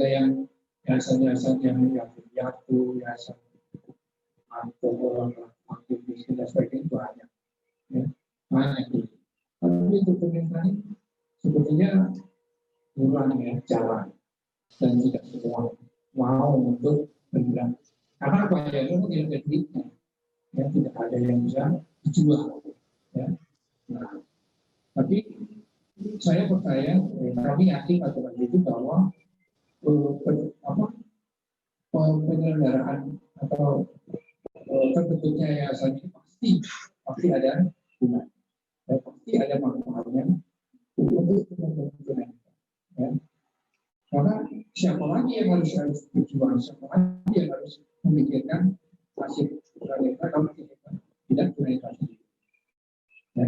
yang yayasan-yayasan yang yaitu yayasan atau aktivis dan sebagainya banyak, ya, banyak itu. Tapi untuk pemerintah ini sebetulnya kurang, ya, jalan, dan tidak semua mau untuk bergerak. Karena apa ya, memang tidak ada duitnya, ya, tidak ada yang bisa dijual, ya. Nah, tapi saya percaya, kami yakin pada waktu itu bahwa penyelenggaraan atau terbentuknya yayasan ini pasti ada guna, ya, pasti ada manfaatnya untuk teman-teman, ya. Karena siapa lagi yang harus berjuang, siapa lagi yang harus memikirkan nasib tunanetra kalau kita tidak tunanetra sendiri, ya.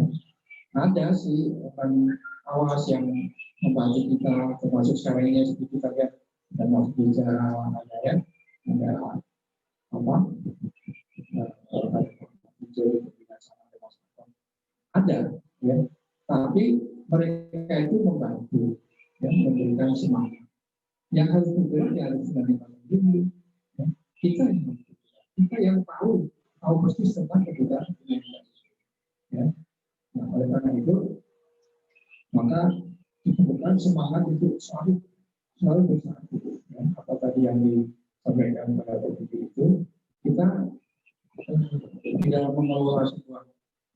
Ada sih orang awas yang membantu kita, termasuk sekarang ini seperti kita lihat, dan waktu bicara ada, ya, ada apa, ada, ya, tapi mereka itu membantu, ya, memberikan semangat. Yang harus bergerak ya harus tunanetra sendiri, ya. Kita yang tahu persis tentang kebutuhan tunanetra, ya. Nah, oleh karena itu, maka dibutuhkan semangat untuk selalu bersatu, ya. Apa tadi yang disampaikan pada waktu itu, kita di dalam mengelola sebuah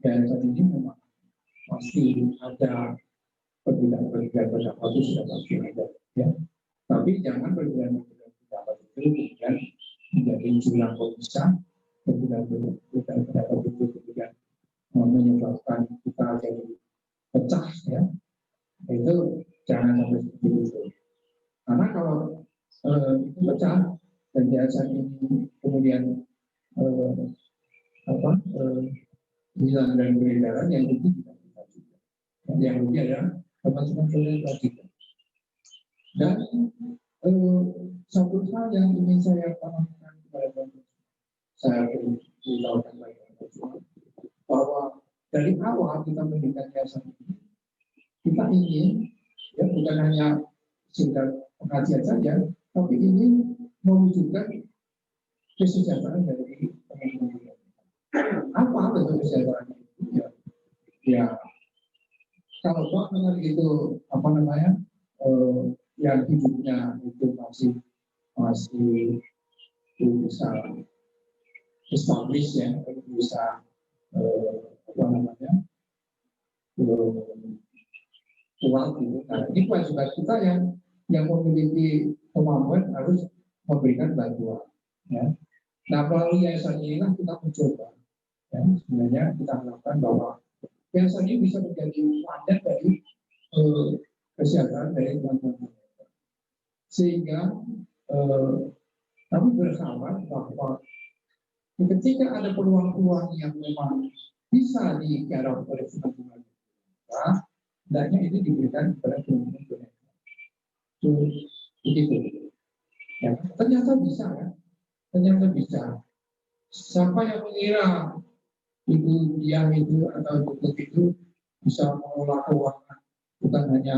yayasan ini memang pasti ada perbedaan-perbedaan pendapat, itu sudah pasti ada, ya. Tapi jangan perbedaan-perbedaan pendapat itu kemudian menjadi jurang pemisah, perbedaan pendapat itu kemudian menyebabkan kita jadi pecah, ya. Itu jangan sampai seperti itu. Karena kalau itu pecah dan yayasan ini kemudian hilang dari peredaran, yang rugi tidak kita juga. Yang rugi adalah teman-teman tunanetra kita. Dan satu hal yang ingin saya tanamkan kepada teman-teman, saya beritahukan bahwa dari awal kita mendirikan yayasan ini, kita ingin, ya, bukan hanya sekedar pengajian saja, tapi ini mewujudkan kesejahteraan dari teman-teman. Apa bentuk kesejahteraan itu? Ya, kalau Pak dengar itu apa namanya, yang hidupnya itu masih bisa establish ya, bisa apa namanya, kuat gitu. Nah, ini kewajiban kita yang memiliki kemampuan harus memberikan bantuan. Ya. Nah, melalui yayasan inilah kita mencoba. Ya, sebenarnya kita harapkan bahwa yayasan ini bisa menjadi wadah dari kesehatan dari teman-teman. Sehingga kami berharap bahwa ketika ada peluang-peluang yang memang bisa digarap oleh teman-teman kita, hendaknya itu diberikan kepada teman-teman. Begitu. Ya, ternyata bisa kan? Ternyata bisa. Siapa yang mengira ibu dia itu atau ibu itu bisa mengelola keuangan bukan hanya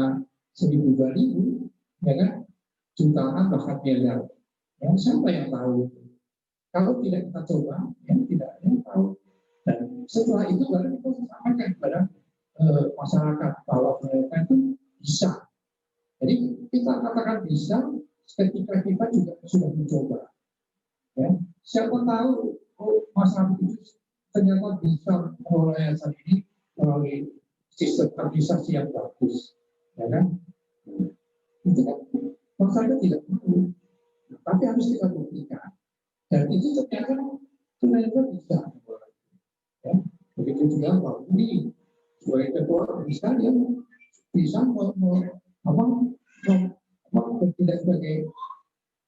1.000 2.000, ya kan? Jutaan bahkan miliar. Ya, siapa yang tahu? Kalau tidak kita coba, ya tidak ada yang tahu. Dan setelah itu baru kita sampaikan kepada masyarakat bahwa mereka itu bisa. Jadi kita katakan bisa ketika kita juga sudah mencoba. Ya, siapa tahu masyarakat itu ternyata bisa mengelola yayasan ini melalui sistem administrasi yang bagus, ya kan? Itu kan masyarakat tidak tahu, tapi harus kita buktikan. Dan itu ternyata bisa. Ya, begitu juga Pak Budi sebagai ketua bisa dia bisa tidak sebagai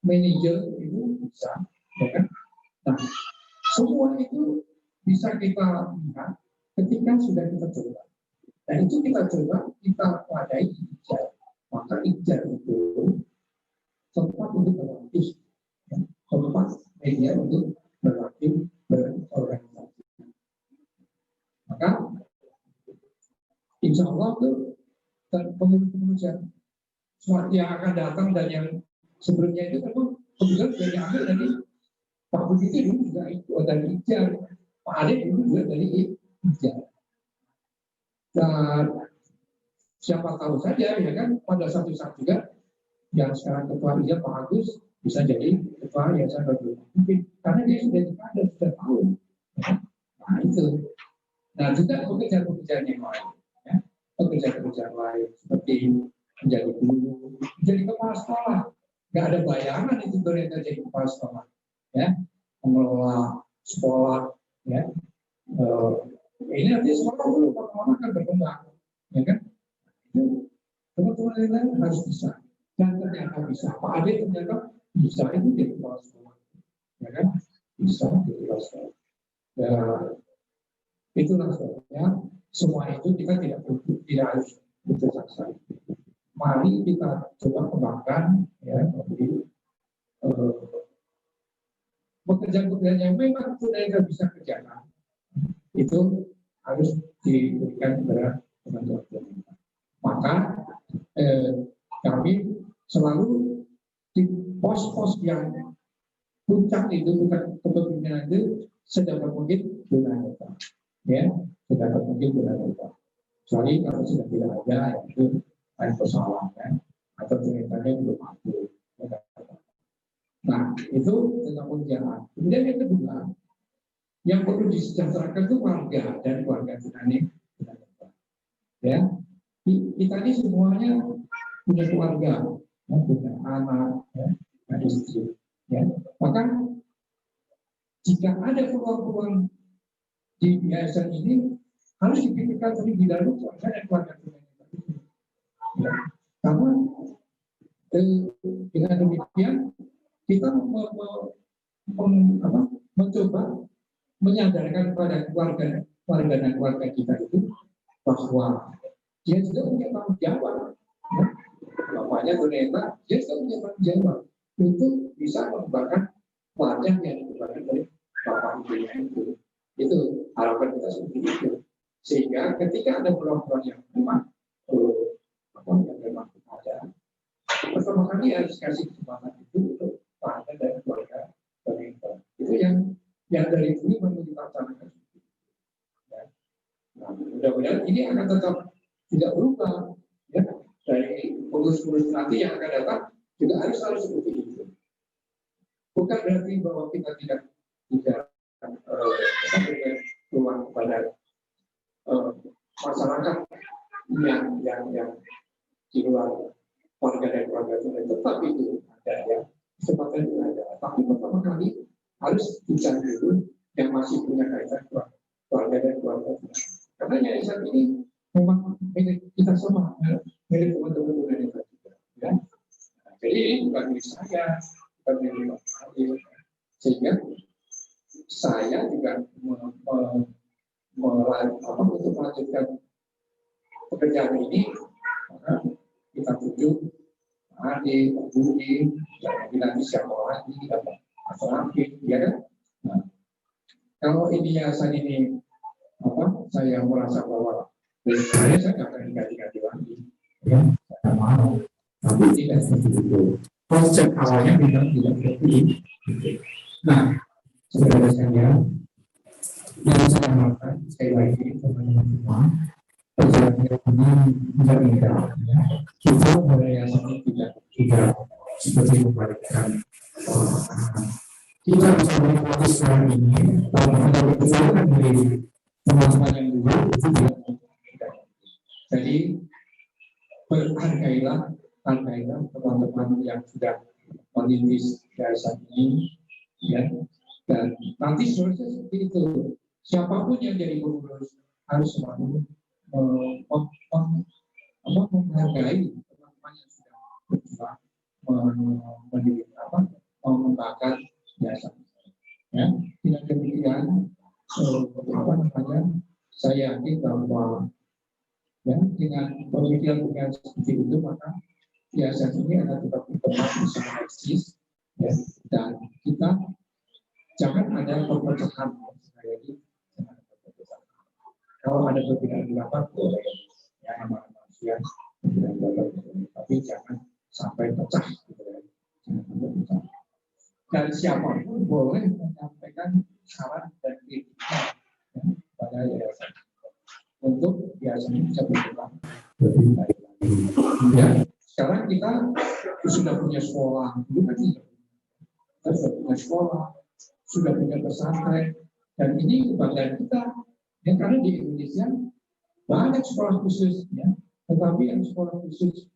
manajer itu bisa, ya kan? Nah, semua itu bisa kita lihat ketika sudah kita coba. Dan itu kita coba, kita wadai ijar. Maka ijar itu tempat untuk berlatih, ya, tempat media untuk berlatih berorganisasi. Maka insya Allah itu pengurus-pengurus yang akan datang dan yang sebelumnya itu kan kemudian sudah diambil dari Pak Budi itu dulu juga itu dari Ijar, Pak Ade dulu juga dari Ijar. Dan siapa tahu saja ya kan pada satu saat juga yang sekarang ketua Ijar Pak Agus bisa jadi ketua Yayasan Bagi Mungkin karena dia sudah dikader, sudah tahu. Nah itu. Nah juga pekerjaan-pekerjaan yang lain, ya. Pekerjaan-pekerjaan lain seperti menjadi guru, menjadi kepala sekolah. Nggak ada bayangan itu ternyata jadi kepala sekolah, ya, mengelola sekolah, ya. Ini nanti sekolah dulu lama-lama akan berkembang, ya kan? Itu teman-teman yang lain harus bisa, dan ternyata bisa. Pak Ade ternyata bisa itu jadi kepala sekolah, ya kan? Bisa jadi kepala sekolah. Ya, itulah sebabnya semua itu kita tidak harus putus asa. Mari kita coba kembangkan, ya, pekerjaan-pekerjaan yang memang sudah bisa kerjakan itu harus diberikan kepada teman-teman. Maka kami selalu di pos-pos yang puncak itu bukan kepemimpinan itu sedapat mungkin berada, ya, sedapat mungkin berada. Kecuali kalau sudah tidak ada, itu ada persoalannya atau ceritanya belum mampu. Nah, itu tentang pekerjaan. Kemudian yang kedua, yang perlu disejahterakan itu warga dan keluarga kita ini. Ya, kita ini semuanya punya keluarga, ya, punya anak, ya, punya istri. Ya. Maka jika ada peluang-peluang di yayasan ini harus dipikirkan terlebih dahulu keluarga dan keluarga kita. Ya. Karena dengan demikian kita mencoba menyadarkan kepada keluarga dan keluarga kita itu bahwa dia juga punya tanggung jawab. Ya. Bapaknya ternyata dia juga punya tanggung jawab untuk bisa mengembangkan wajah yang dikembangkan oleh bapak ibunya itu. Itu harapan kita seperti itu. Sehingga ketika ada peluang-peluang yang memang ada, pertama kali harus kasih kesempatan itu yang dari dulu memang dilaksanakan. Ya. Nah, mudah-mudahan ini akan tetap tidak berubah. Ya. Dari pengurus-pengurus nanti yang akan datang juga harus seperti itu. Bukan berarti bahwa kita tidak memberikan ruang kepada masyarakat yang di luar warga dan keluarga itu tetap itu ada ya, kesempatan itu ada. Tapi pertama kali harus bicara dulu yang masih punya kaitan keluarga dan keluarga. Karena yayasan ini memang milik kita semua, milik teman-teman tunanetra juga. Ya. Nah, jadi ini bukan milik saya, bukan milik Pak Fadil. Sehingga saya juga untuk melanjutkan pekerjaan ini, maka kita tuju Pak Ade, Pak Budi, nanti siapa lagi, atau Rafi, ya kan? Nah, kalau ini yayasan ini saya merasa bahwa saya nggak akan diganti-ganti lagi, ya, saya mau, tapi tidak seperti itu. Konsep awalnya memang tidak seperti itu. Nah, saudara sekalian, yang saya harapkan sekali lagi teman-teman semua, perjalanan ini tidak mudah. Ya. Kita yayasan ini tidak seperti membalikan. Kita bisa menikmati sekarang ini, dan ada perjalanan dari teman-teman yang dulu itu tidak mudah. Jadi hargailah teman-teman yang sudah merintis yayasan ini, ya. Dan nanti seterusnya seperti itu. Siapapun yang jadi pengurus harus selalu menghargai teman-teman yang sudah berjuang mengembangkan yayasan. Ya, dengan demikian saya yakin bahwa ya, dengan pemikiran seperti itu maka yayasan ini akan tetap berkembang bisa eksis, ya, dan kita jangan ada perpecahan. Kalau ada perbedaan pendapat boleh, ya, nama manusia, tapi jangan sampai pecah. Jangan sampai pecah. Dan siapapun boleh menyampaikan saran dan kritiknya pada yayasan untuk yayasan ini bisa berkembang lebih baik lagi. Ya, sekarang kita sudah punya sekolah, dulu kan kita sudah punya sekolah, sudah punya pesantren, dan ini kebanggaan kita. Ya, karena di Indonesia banyak sekolah khusus, ya, tetapi yang sekolah khusus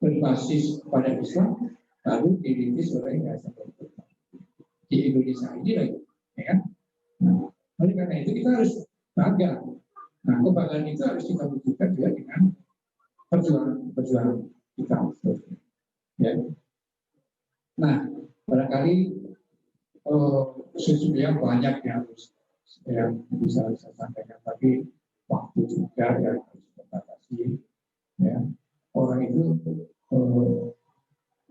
berbasis pada Islam baru dirintis oleh yayasan di Indonesia ini lagi, ya kan? Nah, oleh karena itu kita harus bangga. Nah, kebanggaan itu harus kita wujudkan juga dengan perjuangan kita. Ya. Nah, barangkali sesungguhnya banyak yang bisa saya sampaikan, tapi waktu juga yang harus dibatasi. Ya. Orang itu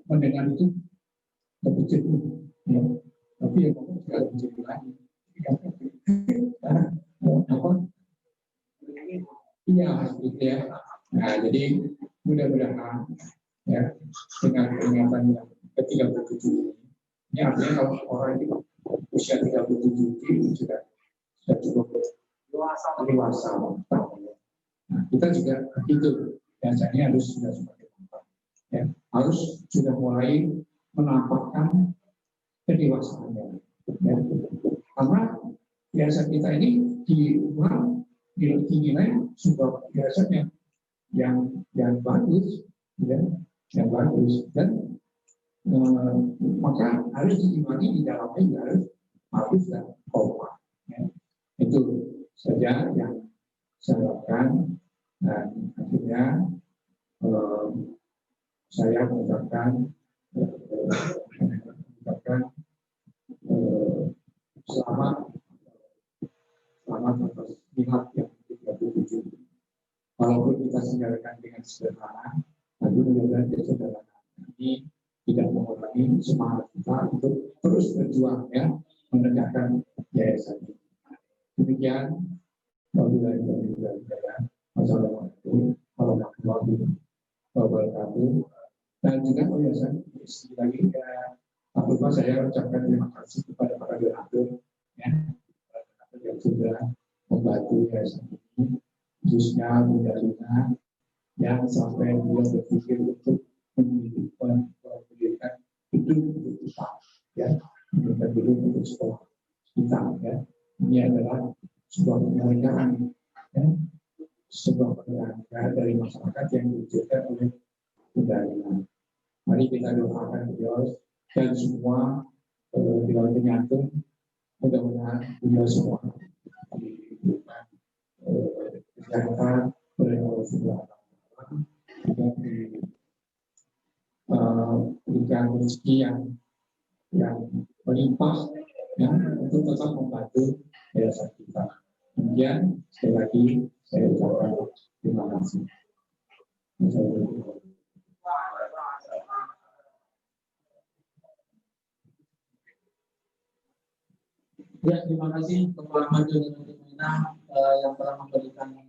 mendengar itu lebih jenuh, ya. Tapi yang ngomong juga lebih jenuh lagi. Iya, gitu ya. Nah, jadi mudah-mudahan ya dengan peringatan yang ke-37 ini artinya kalau orang itu usia 37 itu sudah cukup dewasa. Nah, kita juga begitu, biasanya harus sudah seperti itu, ya, harus sudah mulai menampakkan kedewasaannya, ya. Karena yayasan kita ini dinilai sebuah yayasan yang bagus, ya, yang bagus, dan maka harus diimani di dalamnya juga harus bagus dan kompak. Ya. Itu saja yang saya lakukan, dan akhirnya saya mengucapkan selamat atas minat yang 37. Walaupun kita selenggarakan dengan sederhana, tapi mudah-mudahan kesederhanaan ini tidak mengurangi semangat kita untuk terus berjuang, ya, menegakkan yayasan ini. Demikian, wassalamualaikum warahmatullahi wabarakatuh. Dan juga yayasan sekali lagi, Pak Lupa, saya ucapkan terima kasih kepada para donatur, ya, sudah membantu yayasan ini, khususnya Bunda Lina yang sampai dia berpikir untuk menghidupkan pendidikan itu untuk kita, ya, pendidikan itu untuk sekolah kita, ya. Ini adalah sebuah penghargaan, ya, sebuah penghargaan dari masyarakat yang diwujudkan oleh Bunda Lina. Mari kita doakan beliau dan semua beliau penyantun, mudah-mudahan beliau semua diberikan kesehatan oleh Allah Subhanahu wa Ta'ala, juga diberikan rezeki yang melimpah, ya, untuk tetap membantu yayasan kita. Kemudian sekali lagi saya ucapkan terima kasih. Ya, terima kasih Bapak Maju dan Ibu Mina yang telah memberikan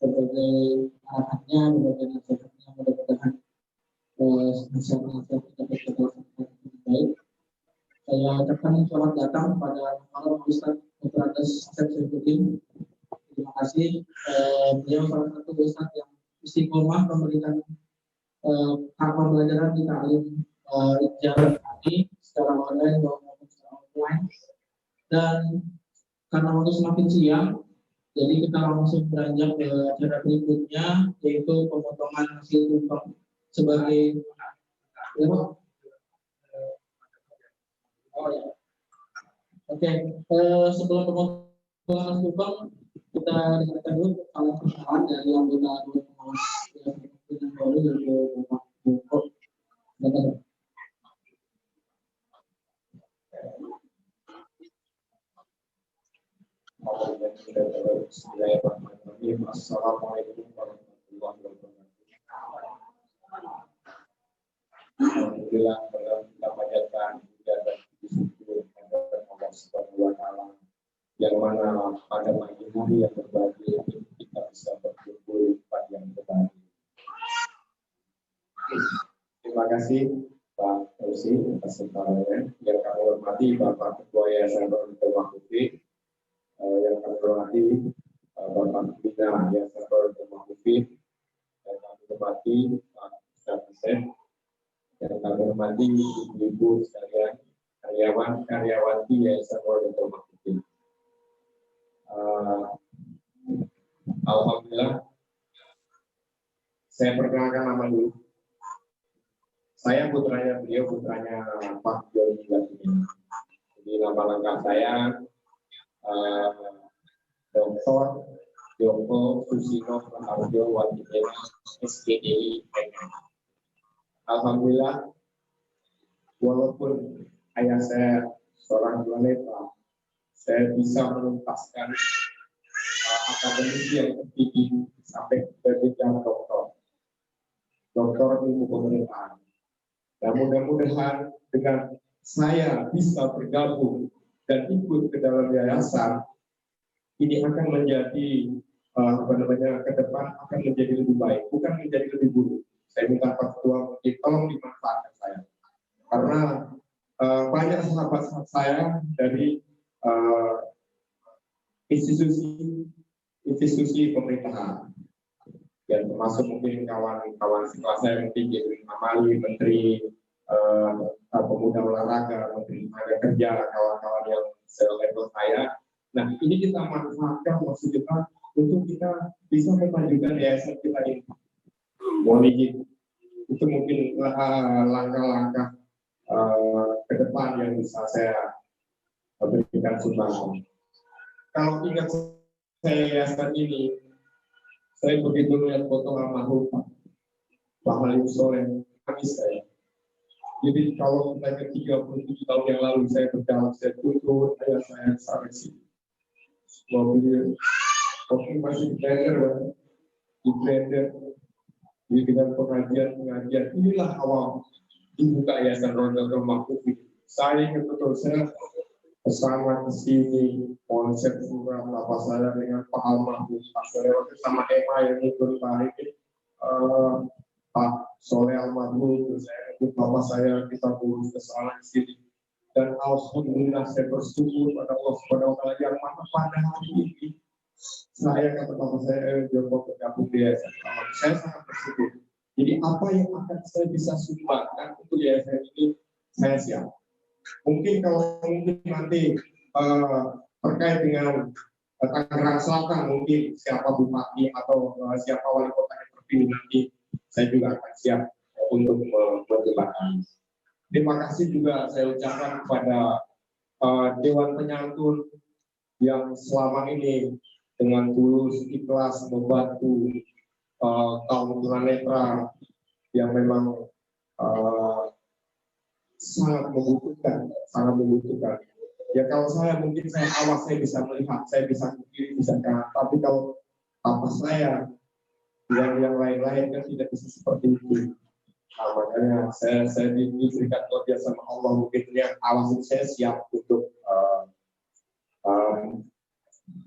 berbagai arahannya, berbagai nasihatnya, mudah-mudahan nasihat-nasihat kita berjalan dengan baik. Saya ucapkan selamat datang pada Bapak Ustadz Dr. Andes Asep Saifuddin. Terima kasih. Beliau salah satu Ustadz yang istiqomah memberikan hak pembelajaran di Ta'lim Jalan kami secara online maupun secara offline. Dan karena waktu semakin siang, jadi kita langsung beranjak ke acara berikutnya, yaitu pemotongan hasil tumpeng sebagai oh ya. Oke, sebelum pemotongan hasil tumpeng, kita dengarkan dulu salam perkenalan dari anggota Dewan Pengawas yang baru, yaitu Bapak Joko. Assalamualaikum warahmatullahi wabarakatuh. Alhamdulillah, kita panjatkan puja dan syukur kepada Allah Subhanahu wa Ta'ala, yang mana pada pagi hari yang berbahagia ini kita bisa berkumpul pada yang berbahagia. Terima kasih Pak Fauzi atas kesabarannya. Yang kami hormati Bapak Ketua Yayasan Roda Mahfudin, yang kami hormati Bapak Bina Yayasan Roda Mahfudin, yang kami hormati Pak Ustadz Asep, yang kami hormati ibu-ibu sekalian, karyawan-karyawati Yayasan Roda Mahfudin. Alhamdulillah, saya perkenalkan nama dulu. Saya putranya beliau, putranya Pak Joni Gatini. Jadi nama lengkap saya Dr. Joko Susino Raharjo Wadidena SPDI. Alhamdulillah, walaupun ayah saya seorang wanita, saya bisa menuntaskan akademisi yang tinggi sampai ke jenjang doktor ilmu pemerintahan. Dan mudah-mudahan dengan saya bisa bergabung dan ikut ke dalam yayasan, ini akan menjadi ke depan akan menjadi lebih baik, bukan menjadi lebih buruk. Saya minta Pak Ketua tolong dimanfaatkan saya, karena banyak sahabat saya dari institusi pemerintahan, dan termasuk mungkin kawan-kawan sekelas saya, mungkin Ibu Amali, Menteri Pemuda Olahraga, Menteri Tenaga Kerja, kawan-kawan yang selevel saya. Nah, ini kita manfaatkan maksud kita untuk kita bisa memajukan yayasan kita ini. Mohon izin, itu mungkin langkah-langkah ke depan yang bisa saya berikan sumbangan. Kalau ingat saya yayasan ini, saya begitu melihat foto almarhum Pak Halim Soleh, habis saya. Jadi kalau kita ke 37 tahun yang lalu saya berjalan, saya tuntut, ayah saya sampai sini. Mobil, kopi masih di blender, di bidang pengajian. Inilah awal dibuka Yayasan Roda Mahfudin. Saya ingat betul, saya bersama ke sini, konsep surah bapak saya dengan Pak Almarhum, Pak Soleh, sama Emma yang ikut hari ini, Pak Soleh Almarhum, saya ikut bapak saya, kita urus kesalahan di sini. dan alhamdulillah saya bersyukur pada Allah Subhanahu wa taala yang mana pada hari ini saya kata bapak saya Joko bergabung di Yayasan Rahmat. Saya sangat bersyukur. Jadi apa yang akan saya bisa sumbangkan untuk yayasan ini saya siap. Mungkin kalau nanti terkait dengan Tangerang Selatan mungkin siapa bupati atau siapa wali kota yang terpilih nanti saya juga akan siap untuk menjembatani. Terima kasih juga saya ucapkan kepada Dewan Penyantun yang selama ini dengan tulus ikhlas membantu kaum tunanetra yang memang sangat membutuhkan. Ya kalau saya mungkin saya awas saya bisa melihat, saya bisa ke kiri, bisa ke kanan. Tapi kalau apa saya yang lain-lain kan tidak bisa seperti itu. Nah, makanya saya diberikan luar biasa sama Allah mungkin yang awas itu saya siap untuk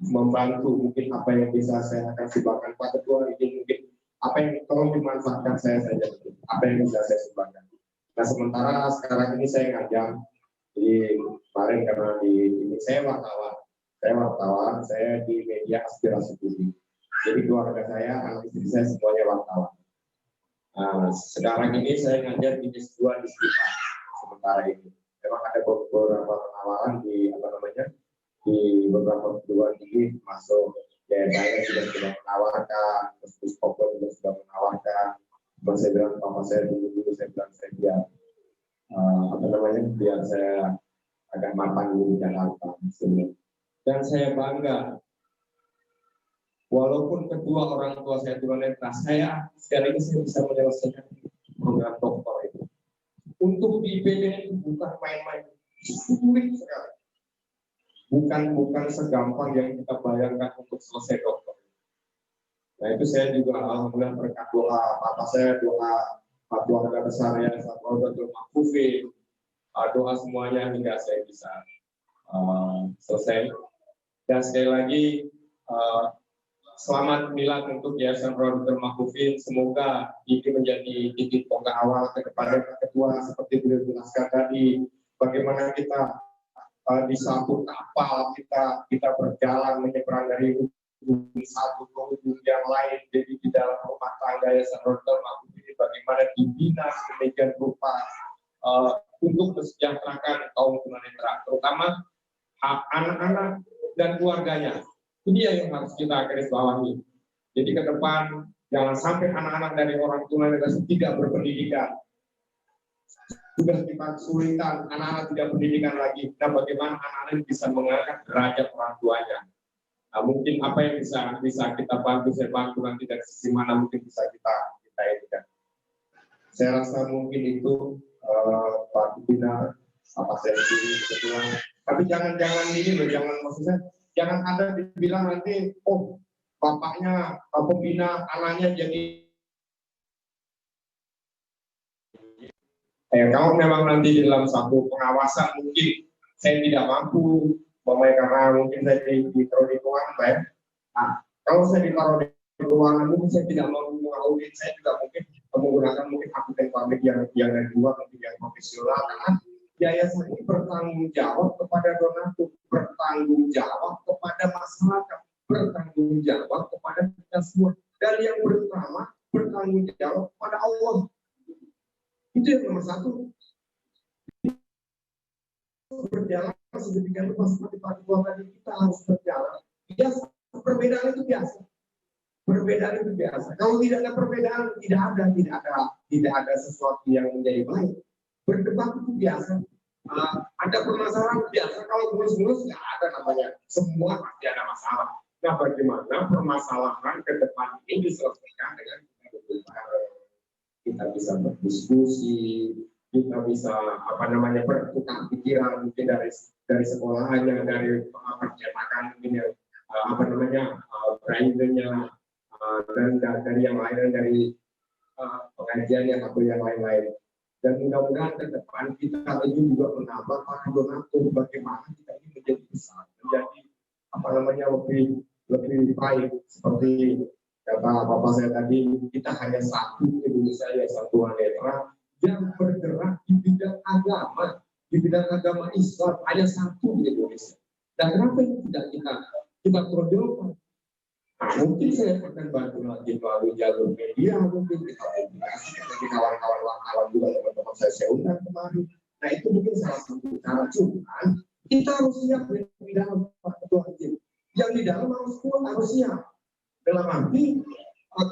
membantu mungkin apa yang bisa saya akan sumbangkan Pak Ketua ini mungkin apa yang tolong dimanfaatkan saya saja apa yang bisa saya sumbangkan. Nah sementara sekarang ini saya ngajar di kemarin karena ini saya wartawan saya di media aspirasi publik. Jadi keluarga saya anak istri saya semuanya wartawan. Nah, sekarang ini saya ngajar di S2 di STIPA sementara ini. Memang ada beberapa penawaran di beberapa perguruan tinggi masuk saya sudah menawarkan, terus Pokok juga sudah menawarkan. Cuma saya bilang papa saya dulu saya bilang saya biar saya agak matang di Jakarta. Dan saya bangga. Walaupun kedua orang tua saya tunanetra, saya sekali ini saya bisa menyelesaikan program doktor itu. Untuk di IPB itu bukan main-main, sulit sekali. Bukan segampang yang kita bayangkan untuk selesai doktor. Nah itu saya juga alhamdulillah berkat doa papa saya, doa keluarga besar ya, keluarga Mahfufi, doa semuanya hingga saya bisa selesai. Dan sekali lagi selamat milad untuk Yayasan Dr. Mahfufi. Semoga ini menjadi titik tonggak awal ke depan Pak Ketua seperti beliau jelaskan tadi. Bagaimana kita disambut kapal kita berjalan menyeberang dari ujung satu ke ujung yang lain. Jadi di dalam rumah tangga Yayasan Dr. Mahfufi ini bagaimana dibina sedemikian rupa untuk mesejahterakan kaum tunanetra, terutama anak-anak dan keluarganya. Ini yang harus kita garis bawahi. Jadi ke depan jangan sampai anak-anak dari orang tunanetra tidak berpendidikan. Sudah kita kesulitan, anak-anak tidak pendidikan lagi. Nah, bagaimana anak-anak bisa mengangkat derajat orang tuanya? Nah, mungkin apa yang bisa kita bantu, saya bantu nanti dari sisi mana mungkin bisa kita edikan. Saya rasa mungkin itu Pak Bina, apa saya ketua. Tapi jangan ini loh, jangan maksudnya. Jangan ada dibilang nanti, oh bapaknya pembina, anaknya jadi. Kalau memang nanti dalam satu pengawasan mungkin saya tidak mampu, karena mungkin saya ditaruh di keuangan, Nah, kalau saya ditaruh di keuangan mungkin saya tidak mau mengaudit, saya juga mungkin menggunakan akuntan publik yang dari luar, mungkin yang profesional, karena yayasan ini bertanggung jawab kepada donatur, bertanggung jawab kepada masyarakat, bertanggung jawab kepada kita semua. Dan yang pertama, bertanggung jawab kepada Allah. Itu yang nomor satu. Berjalan sedemikian rupa seperti Pak Ketua tadi, kita harus berjalan. Biasa, perbedaan itu biasa. Perbedaan itu biasa. Kalau tidak ada perbedaan, tidak ada sesuatu yang menjadi baik. Berdebat itu biasa. Ada permasalahan biasa. Kalau mulus-mulus nggak ada namanya. Semua pasti ada masalah. Nah, bagaimana permasalahan ke depan ini diselesaikan dengan kita bisa berdiskusi, kita bisa bertukar pikiran mungkin dari sekolahannya, dari percetakan mungkin brandnya, dan dari yang lain, dari pengajiannya atau yang lain-lain. Dan mudah-mudahan ke depan kita ini juga menambah para donatur, bagaimana kita ini menjadi besar, menjadi lebih baik. Seperti kata bapak saya tadi, kita hanya satu Indonesia, Yayasan Tunanetra yang bergerak di bidang agama. di bidang agama Islam hanya satu di Indonesia. Dan kenapa ini tidak kita tonjolkan? Nah, mungkin saya akan bantu lagi melalui jalur media, mungkin kita komunikasikan lagi kawan-kawan wartawan juga, teman-teman saya undang kemarin. Nah, itu mungkin salah satu cara. Cuman kita harus siap di dalam Pak Ketua Hakim. Yang di dalam harus siap. Dalam arti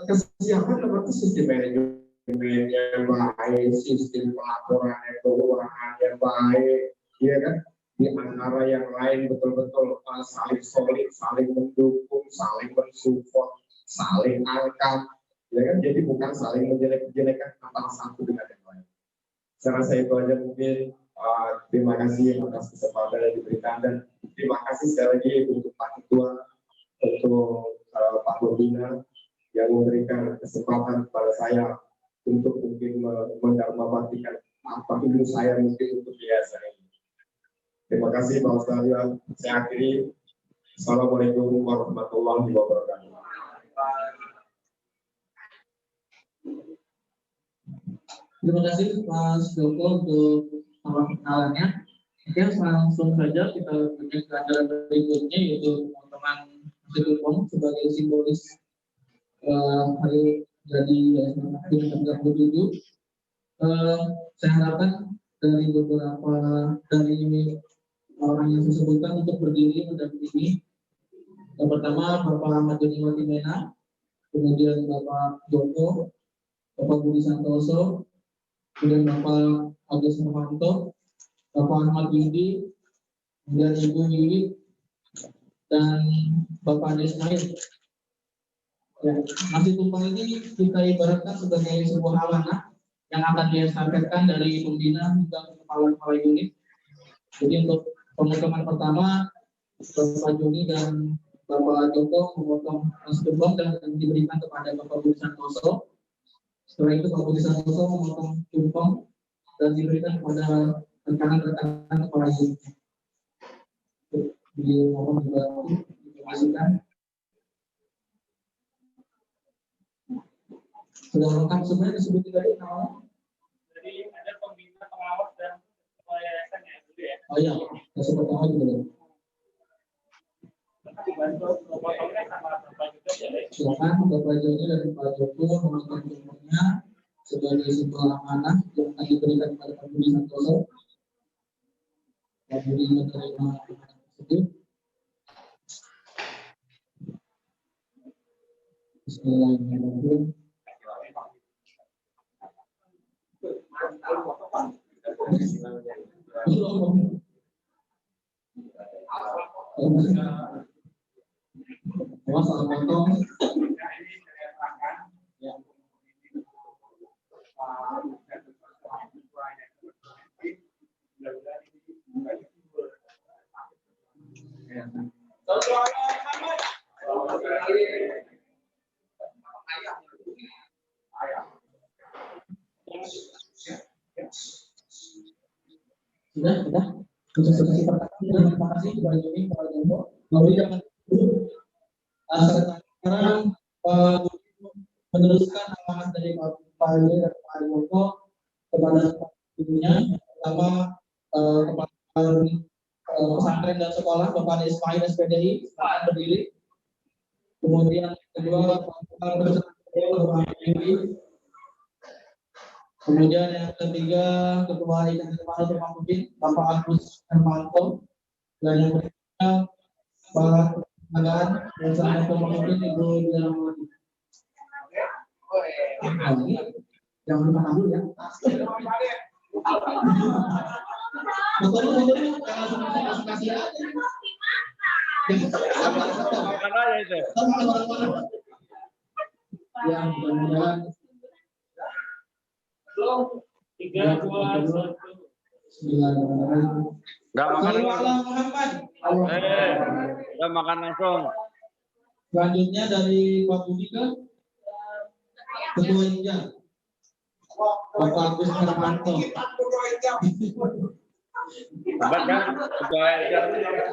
kesiapan berarti sistem manajemen yang baik, sistem pelaporan keuangan yang baik, ya kan? Di antara yang lain betul-betul saling solid, saling mendukung, saling mensupport, saling angkat, ya kan? Jadi bukan saling menjelek-jelekan antara satu dengan yang lain. Saya rasa itu aja mungkin. Terima kasih atas kesempatan yang diberikan dan terima kasih sekali lagi untuk Pak Ketua, untuk Pak Borbina yang memberikan kesempatan kepada saya untuk mungkin membaktikan apa ilmu saya mungkin untuk yayasan ini. Terima kasih Pak Ustaz. Saya akhiri. Assalamualaikum warahmatullahi wabarakatuh. Terima kasih Mas Joko untuk perkenalannya. Oke, langsung saja kita lanjut ke acara berikutnya, yaitu teman-teman Masjidul sebagai simbolis hari jadi Yayasan Aktif 37. Saya harapkan dari beberapa dari orang yang saya sebutkan untuk berdiri mendampingi. Yang pertama Bapak Ahmad Joni Watimena, kemudian Bapak Joko, Bapak Budi Santoso, kemudian Bapak Agus Hermanto, Bapak Ahmad Yudi, kemudian Ibu Wiwi, dan Bapak Ade Ismail. Ya, Masjid Tumpang ini kita ibaratkan sebagai sebuah amanah yang akan diestafetkan dari pembina hingga kepala unit. Jadi untuk pemotongan pertama, Bapak Joni dan Bapak Joko memotong Masjid Tumpang dan diberikan kepada Bapak Budi Santoso. Setelah itu Bapak Budi Santoso memotong tumpeng dan diberikan kepada rekan-rekan kepala unit. Mohon dibantu diinformasikan. Sudah lengkap sebenarnya disebut tadi namanya. Jadi ada pembina, pengawas dan kepala yayasan ya dulu ya. Oh iya, yang pertama juga. Silakan Bapak Joni dan Pak Joko memotong tumpengnya sebagai sebuah amanah yang akan diberikan kepada Pak Budi Santoso. Pak Budi menerima amanah tersebut. Bismillahirrahmanirrahim. Assalamualaikum. Sudah. Terima kasih kepada Joni, Pak Joko. Lalu jangan dulu. Sekarang meneruskan amanah dari Pak Joni dan Pak Joko kepada ibunya, pertama kepala pesantren dan sekolah Bapak Ade Ismail SPDI, silakan berdiri. Kemudian kedua Bapak Bapak Yudi. Kemudian yang ketiga Ketua Harian Kepala Pemimpin Bapak Agus Hermanto, dan yang berikutnya Bapak Pengadilan dan Salah Satu Pemimpin Ibu Dilamawati. Jangan lupa dulu ya. Betul jangan kasih aja. Makan aja itu. Ya, mudah-mudahan 3, 2, 1. Bismillahirrahmanirrahim. Enggak makan dulu. Muhammad. Udah makan langsung. Selanjutnya dari Pak Budi ke Ketua Inja, Bapak Agus Hermanto. Hebat kan? Ketua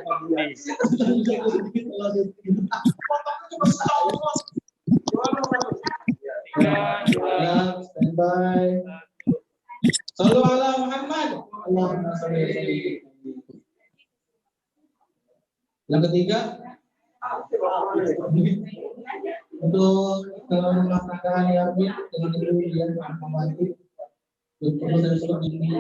Pak Budi. Ya, standby. Sallu ala Muhammad. Allahumma sholli wa sallim. Yang ketiga, untuk rumah tangga Yamin dengan ibu Dian Rahmawati untuk dari sekolah ini.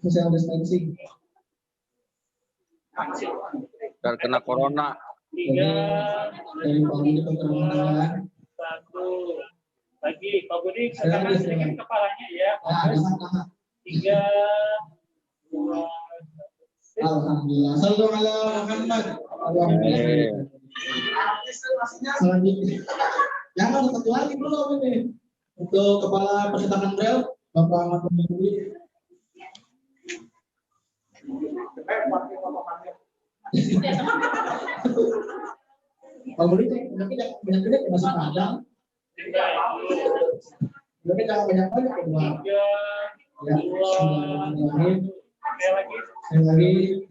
Social distancing. Terkena corona. Dari Budi Peterbangan. Satu lagi Pak Budi, Saya katakan sedikit kepalanya ya. 3, 2, Alhamdulillah. Sallu ala Muhammad. Alhamdulillah. Selanjutnya, jangan ada satu lagi belum ini. Untuk kepala percetakan Braille, Bapak Ahmad Budi. Pak Budi, banyak masih panjang. Tapi jangan banyak-banyak kedua. Ya, sekali lagi.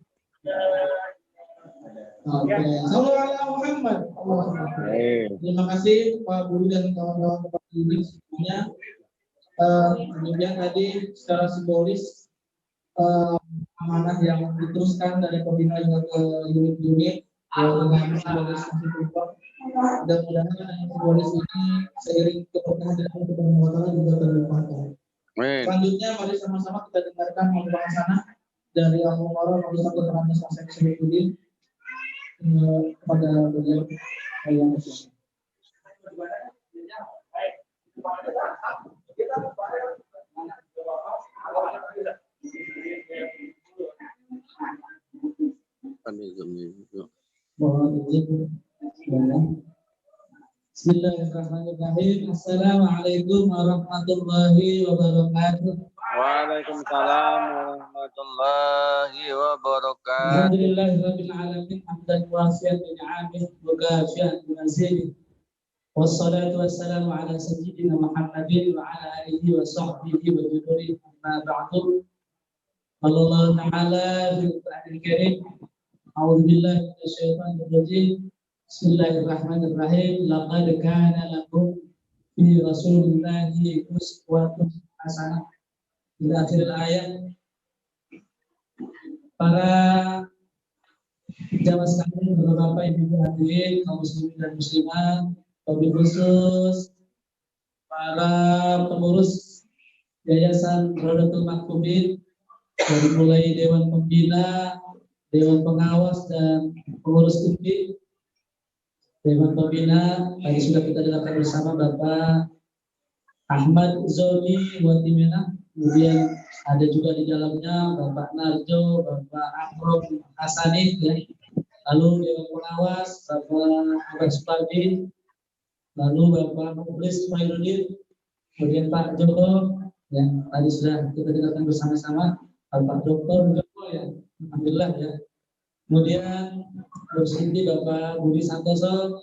Oke, Sallu ala Muhammad. Terima kasih Pak Budi dan kawan-kawan Pak Budi semuanya. Kemudian tadi secara simbolis amanah yang diteruskan dari pembina hingga ke unit-unit dengan simbolis masih berupa. Mudah-mudahan simbolis ini seiring keberkahan dan keberkahan juga terlimpahkan. Selanjutnya mari sama-sama kita dengarkan pembahasan dari Al-Muqarrar Majelis Keterangan Selasa Syekhuddin kepada beliau yang bersama. Bismillahirrahmanirrahim. Assalamualaikum warahmatullahi wabarakatuh. Waalaikumsalam warahmatullahi wabarakatuh. Alhamdulillahirabbil alamin hamdan wasi'an bi ni'amihi wa ghashiyan bi mazidi. Wassalatu wassalamu ala sayyidina Muhammadin wa ala alihi wa sahbihi wa juduri amma ba'du. Allah Ta'ala fil Qur'anil Karim. A'udzu billahi minasyaitonir rajim. Bismillahirrahmanirrahim. Laqad kana lakum fi Rasulillahi uswatun hasanah. Di akhir ayat, para jamaah sekalian, beberapa ibu hadirin, kaum muslimin dan muslimat, wabil khusus para pengurus Yayasan Rodatul Maktubin dari mulai Dewan Pembina, Dewan Pengawas dan pengurus inti. Dewan Pembina tadi sudah kita dengarkan bersama Bapak Ahmad Zoni Watimena. Kemudian ada juga di dalamnya Bapak Narjo, Bapak Amrof Hasani, ya. Lalu Dewan Pengawas Bapak Ahmad Supardi, lalu Bapak Mublis Mairudin, kemudian Pak Joko, yang tadi sudah kita dengarkan bersama-sama, Bapak Dr. Joko, ya, alhamdulillah, ya. Kemudian Bersindi Bapak Budi Santoso,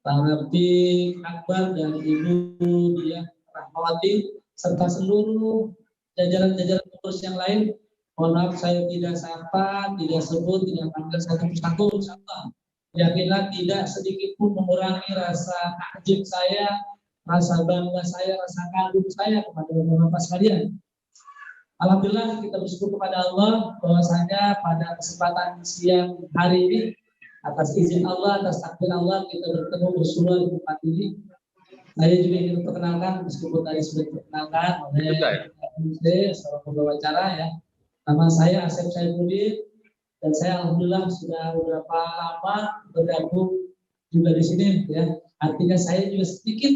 Pak Rafi Akbar dan Ibu Dian Rahmawati, serta seluruh jajaran-jajaran pengurus yang lain. Mohon maaf saya tidak sapa, tidak sebut, tidak panggil satu persatu. Insyaallah yakinlah tidak sedikit pun mengurangi rasa takjub saya, rasa bangga saya, rasa kagum saya kepada Bapak sekalian. Alhamdulillah kita bersyukur kepada Allah bahwasanya pada kesempatan siang hari ini atas izin Allah, atas takdir Allah kita bertemu bersua di tempat ini. Saya juga ingin memperkenalkan, meskipun tadi sudah diperkenalkan oleh seorang pembawa acara, ya. Nama saya Asep Saifuddin dan saya alhamdulillah sudah beberapa lama bergabung juga di sini, ya. Artinya saya juga sedikit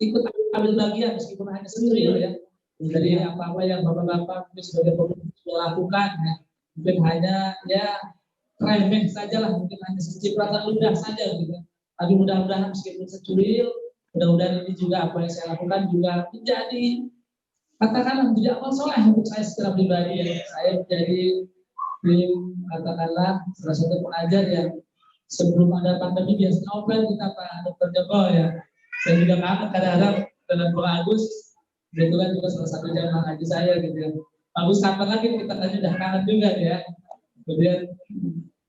ikut ambil bagian meskipun hanya sedikit, ya. Jadi apa-apa yang bapak-bapak sebagai pemimpin sudah lakukan, ya. Mungkin hanya ya remeh sajalah, mungkin hanya secipratan ludah saja, gitu. Tapi mudah-mudahan meskipun secuil, mudah-mudahan ini juga apa yang saya lakukan juga menjadi katakanlah menjadi amal soleh untuk saya secara pribadi, ya. Saya menjadi katakanlah salah satu pengajar yang sebelum ada pandemi biasa ngobrol kita Pak Dr. Joko, ya. Saya juga kangen kadang-kadang dalam bulan Agustus, kebetulan juga salah satu jamaah haji saya, gitu, ya. bagus kapan lagi kita tadi udah kangen juga ya. Kemudian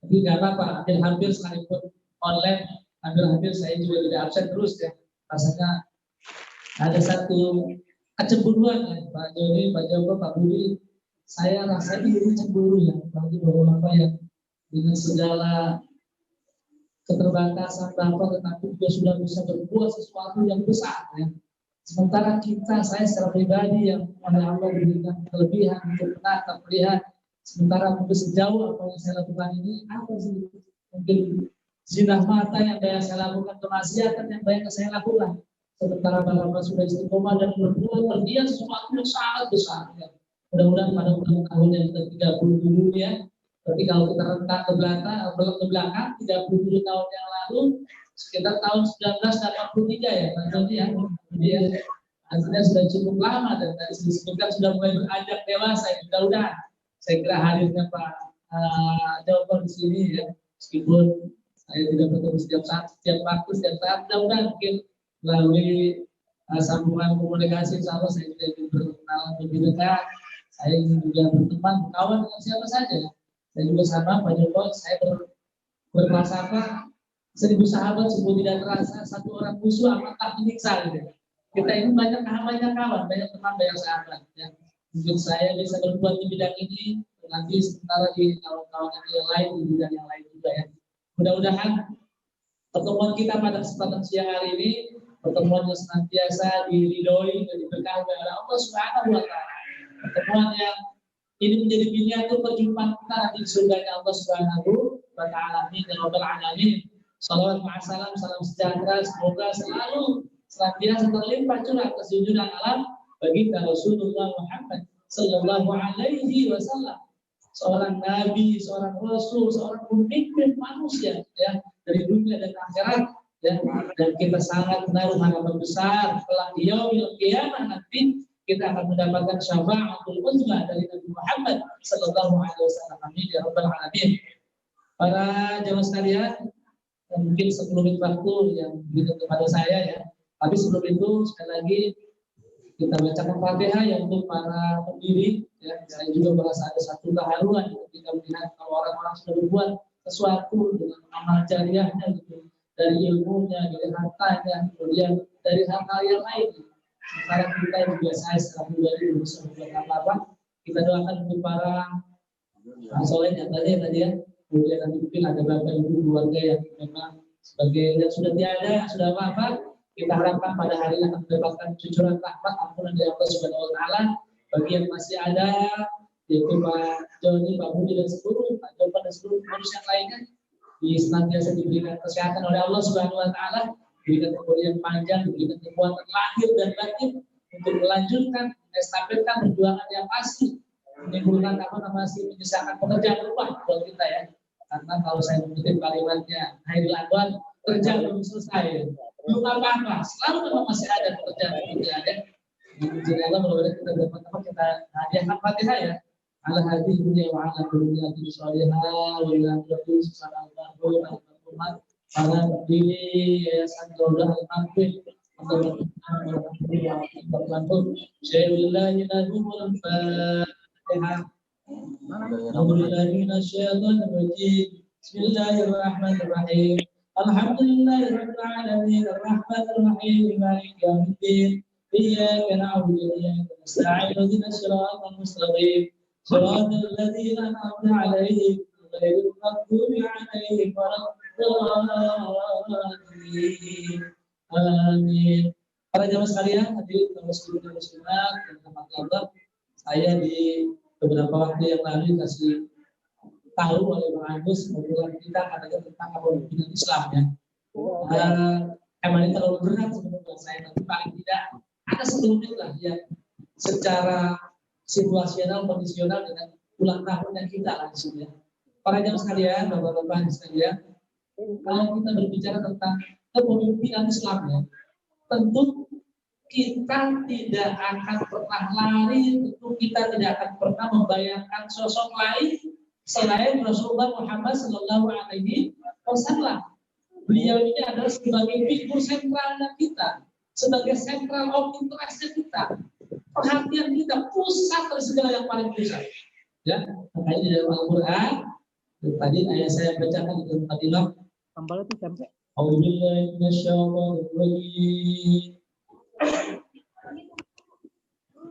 tapi nggak apa-apa, hampir sekalipun online, hampir saya juga tidak absen terus ya. Rasanya ada satu kecemburuan ya, Pak Joni, Pak Joko, Pak Budi. Saya rasa ini cemburu ya, bagi beberapa yang dengan segala keterbatasan Bapak tetapi juga sudah bisa berbuat sesuatu yang besar ya. Sementara saya secara pribadi yang oleh Allah berikan kelebihan untuk menatap, melihat, sementara mungkin sejauh apa yang saya lakukan ini, apa sih? Mungkin zinah mata yang banyak saya lakukan, kemaksiatan yang banyak saya lakukan. Sementara Bapak sudah istiqomah dan berbuat berdiam sesuatu yang sangat besar ya. Mudah-mudahan pada bulan tahun yang ke-37 ya. Tapi kalau kita rentak ke belakang 37 tahun yang lalu, sekitar tahun 1983 ya, Pak Joni ya. Jadi ya, artinya sudah cukup lama dan tadi disebutkan sudah mulai beranjak dewasa. Mudah-mudahan saya kira hadirnya Pak Joko di sini ya, meskipun saya tidak bertemu setiap waktu, setiap saat, mudah-mudahan mungkin melalui sambungan komunikasi, insya Allah saya juga ingin berkenalan lebih dekat. Saya ingin juga berteman, berkawan dengan siapa saja. Saya juga sama Pak Joko, saya berprasangka 1000 sahabat semua tidak terasa, satu orang musuh amat tak menyiksa gitu. Kita ini banyak kawan, banyak teman, banyak sahabat ya. Mungkin saya bisa berbuat di bidang ini, nanti sementara di kawan-kawan yang lain di bidang yang lain juga ya. Mudah-mudahan pertemuan kita pada kesempatan siang hari ini, pertemuan yang senantiasa diridhoi dan diberkahi oleh Allah Subhanahu wa taala. Pertemuan yang ini menjadi miniatur perjumpaan kita nanti di surganya Allah Subhanahu wa taala. Amin ya rabbal alamin. Salawat ma'asalam, salam sejahtera, semoga selalu senantiasa terlimpah curah kesujudan alam bagi Rasulullah Muhammad sallallahu alaihi wasallam. Seorang nabi, seorang rasul, seorang pemimpin manusia ya, dari dunia dan akhirat ya. Dan kita sangat menaruh harapan besar setelah yaumil qiyamah nanti kita akan mendapatkan syafaatul uzma dari Nabi Muhammad sallallahu alaihi wasallam. Amin ya rabbal alamin. Para jamaah sekalian, mungkin 10 menit waktu yang diberikan kepada saya ya. Tapi sebelum itu sekali lagi kita bacakan Fatihah ya untuk para pendiri ya. Saya juga merasa ada satu keharuan ketika melihat kalau orang-orang sudah berbuat sesuatu dengan amal jariahnya gitu, dari ilmunya, dari hartanya, kemudian dari hal-hal yang lain. Sementara kita juga saya secara pribadi belum bisa berbuat apa-apa. Kita doakan untuk para soleh yang tadi ya. Kemudian nanti mungkin ada bapak ibu keluarga yang memang sebagai yang sudah tiada, yang sudah wafat, kita harapkan pada hari ini akan mendapatkan cucuran rahmat ampunan dari Allah Subhanahu wa taala. Bagi yang masih ada, yaitu Pak Joni, Pak Budi dan seluruh Pak Joko dan seluruh manusia lainnya, senantiasa diberikan kesehatan oleh Allah Subhanahu wa taala, diberikan kemudian panjang, diberikan kekuatan lahir dan batin untuk melanjutkan, menestafetkan perjuangan yang pasti, menimbulkan menyisakan pekerjaan rumah buat kita ya. Karena kalau saya mengutip kalimatnya Hairil Anwar, kerja belum selesai, belum apa-apa, selalu memang masih ada pekerjaan ya. Jadi Allah mudah-mudahan kita dapat kita hadiahkan Fatihah ya. Ala hadhihi dunya wa ala dunya salihah wa ila rabbil subhanahu wa ta'ala. Para pendiri Yayasan Daulah Al-Manfid untuk membantu Syaikhul Fatihah. Bismillahirrahmanirrahim. Alhamdulillahirabbil alamin arrahmanir rahim maliki yaumiddin. Iyyaka na'budu wa iyyaka nasta'in ihdinas siratal mustaqim. Shiratal ladzina an'amta 'alaihim ghairil maghdubi 'alaihim waladdallin. Amin. Para jamaah sekalian, hadirin dan muslimin muslimat yang dirahmati Allah, saya di beberapa waktu yang lalu dikasih tahu oleh Bang Agus obrolan kita katanya tentang kepemimpinan Islam ya. Emang ini terlalu berat sebenarnya saya, tapi paling tidak ada sebelumnya lah ya, secara situasional, kondisional dengan ulang tahunnya kita langsung ya. Para jamaah sekalian, bapak-bapak sekalian, kalau kita berbicara tentang kepemimpinan Islam ya, tentu kita tidak akan pernah lari, tentu kita tidak akan pernah membayangkan sosok lain selain Rasulullah Muhammad Sallallahu Alaihi Wasallam. Beliau ini adalah sebagai figur sentralnya kita, sebagai sentral of interestnya kita. perhatian kita, pusat dari segala yang paling pusat. Ya, makanya di dalam Al-Quran tadi ayat saya bacakan itu tadi lah. Tambal itu sampai. Auzubillahi minasyaitonir rajim.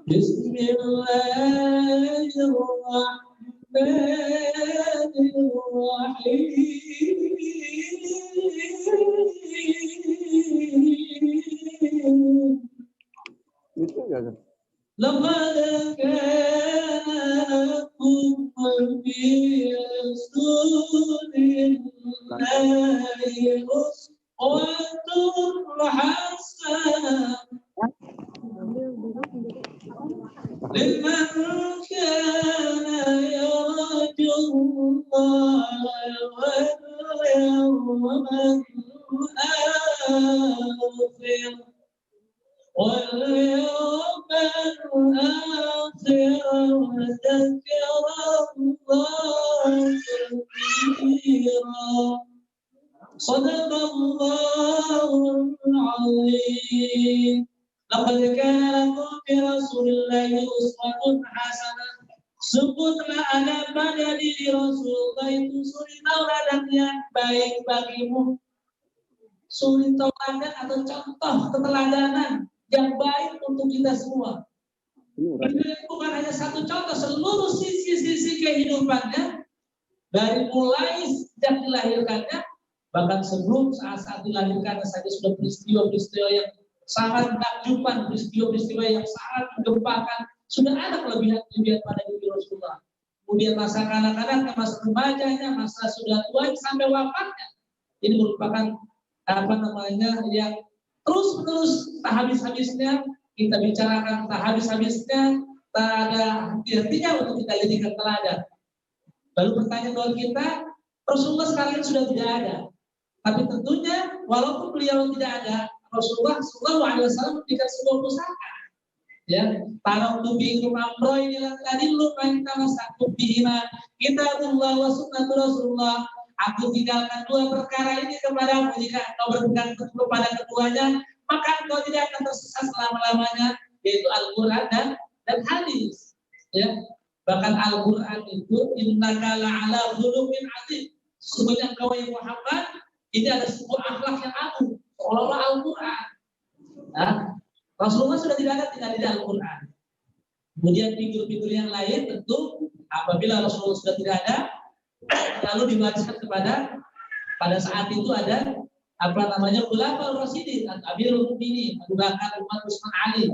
Bismillahirrahmanirrahim. Itu enggak kan? لقد كان لكم في رسول الله أسوة حسنة لمن كان يرجو الله واليوم الآخر واليوم الآخر وذكر الله كثيرا صدق الله العظيم لقد كان لكم في رسول الله أسوة حسنة. Sebutlah ada pada diri Rasulullah itu suri tauladan yang baik bagimu. Suri tauladan atau contoh keteladanan yang baik untuk kita semua. Ini bukan hanya satu contoh, seluruh sisi-sisi kehidupannya dari mulai sejak dilahirkannya, bahkan sebelum saat dilahirkan saja sudah peristiwa-peristiwa yang sangat takjuban, peristiwa-peristiwa yang sangat menggempakan, sudah ada kelebihan-kelebihan pada diri Rasulullah. Kemudian masa kanak-kanaknya, masa remajanya, masa sudah tua sampai wafatnya, ini merupakan yang terus-menerus tak habis-habisnya kita bicarakan, tak habis-habisnya, tak ada henti-hentinya untuk kita jadikan teladan. Lalu pertanyaan buat kita, Rasulullah sekarang sudah tidak ada, tapi tentunya walaupun beliau tidak ada, Rasulullah SAW memberikan sebuah pusaka. Ya, taruh tubikum amro inilah tadi lu main sama satu bihima kitabullah wa sunnatu Rasulullah. Aku tinggalkan dua perkara ini kepadamu, jika engkau berpegang teguh kepada keduanya, maka engkau tidak akan tersesat selama-lamanya, yaitu Al-Quran dan hadis. Ya, bahkan Al-Quran itu innaka la'ala khuluqin azim. Sesungguhnya engkau yang Muhammad ini ada sebuah akhlak yang agung, seolah-olah Al-Quran. Nah, Rasulullah sudah tidak ada, tinggal di Al-Quran. Kemudian figur-figur yang lain tentu apabila Rasulullah sudah tidak ada, lalu dibacakan pada saat itu ada Khulafaur Rasyidin, Amirul Mukminin, Abu Bakar, Umar, Utsman, Ali.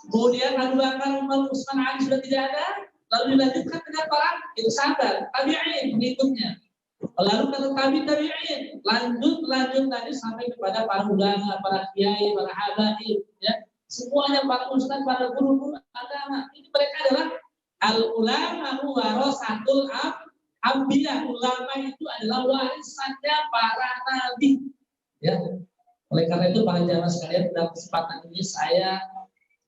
Kemudian Abu Bakar, Umar, Utsman, Ali sudah tidak ada, lalu dilanjutkan dengan para itu sahabat, tabi'in pengikutnya. Lalu kata tabi'in, lanjut tadi sampai kepada para ulama, para kiai, para habaib, ya. Semuanya para ustaz, para guru-guru agama. Ini mereka adalah al-ulama warasatul anbiya. Ulama itu adalah warisannya para nabi. Ya. Oleh karena itu para jamaah sekalian, dalam kesempatan ini saya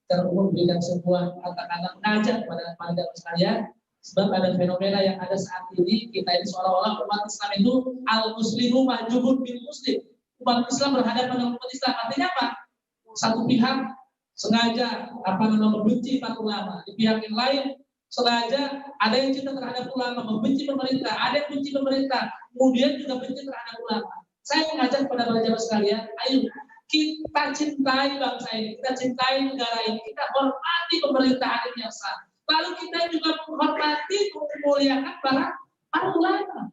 memberikan sebuah kata-kata mengajak kepada para jamaah sekalian. Sebab ada fenomena yang ada saat ini, kita ini seolah-olah umat Islam itu al-muslimu mahjubun bil muslim. Umat Islam berhadapan dengan umat Islam. Artinya apa? Satu pihak sengaja membenci para ulama, di pihak yang lain sengaja ada yang cinta terhadap ulama, membenci pemerintah, ada yang benci pemerintah, kemudian juga benci terhadap ulama. Saya mengajak kepada para jamaah sekalian, ayo kita cintai bangsa ini, kita cintai negara ini, kita hormati pemerintahan ini yang sah. Lalu kita juga menghormati, memuliakan para ulama.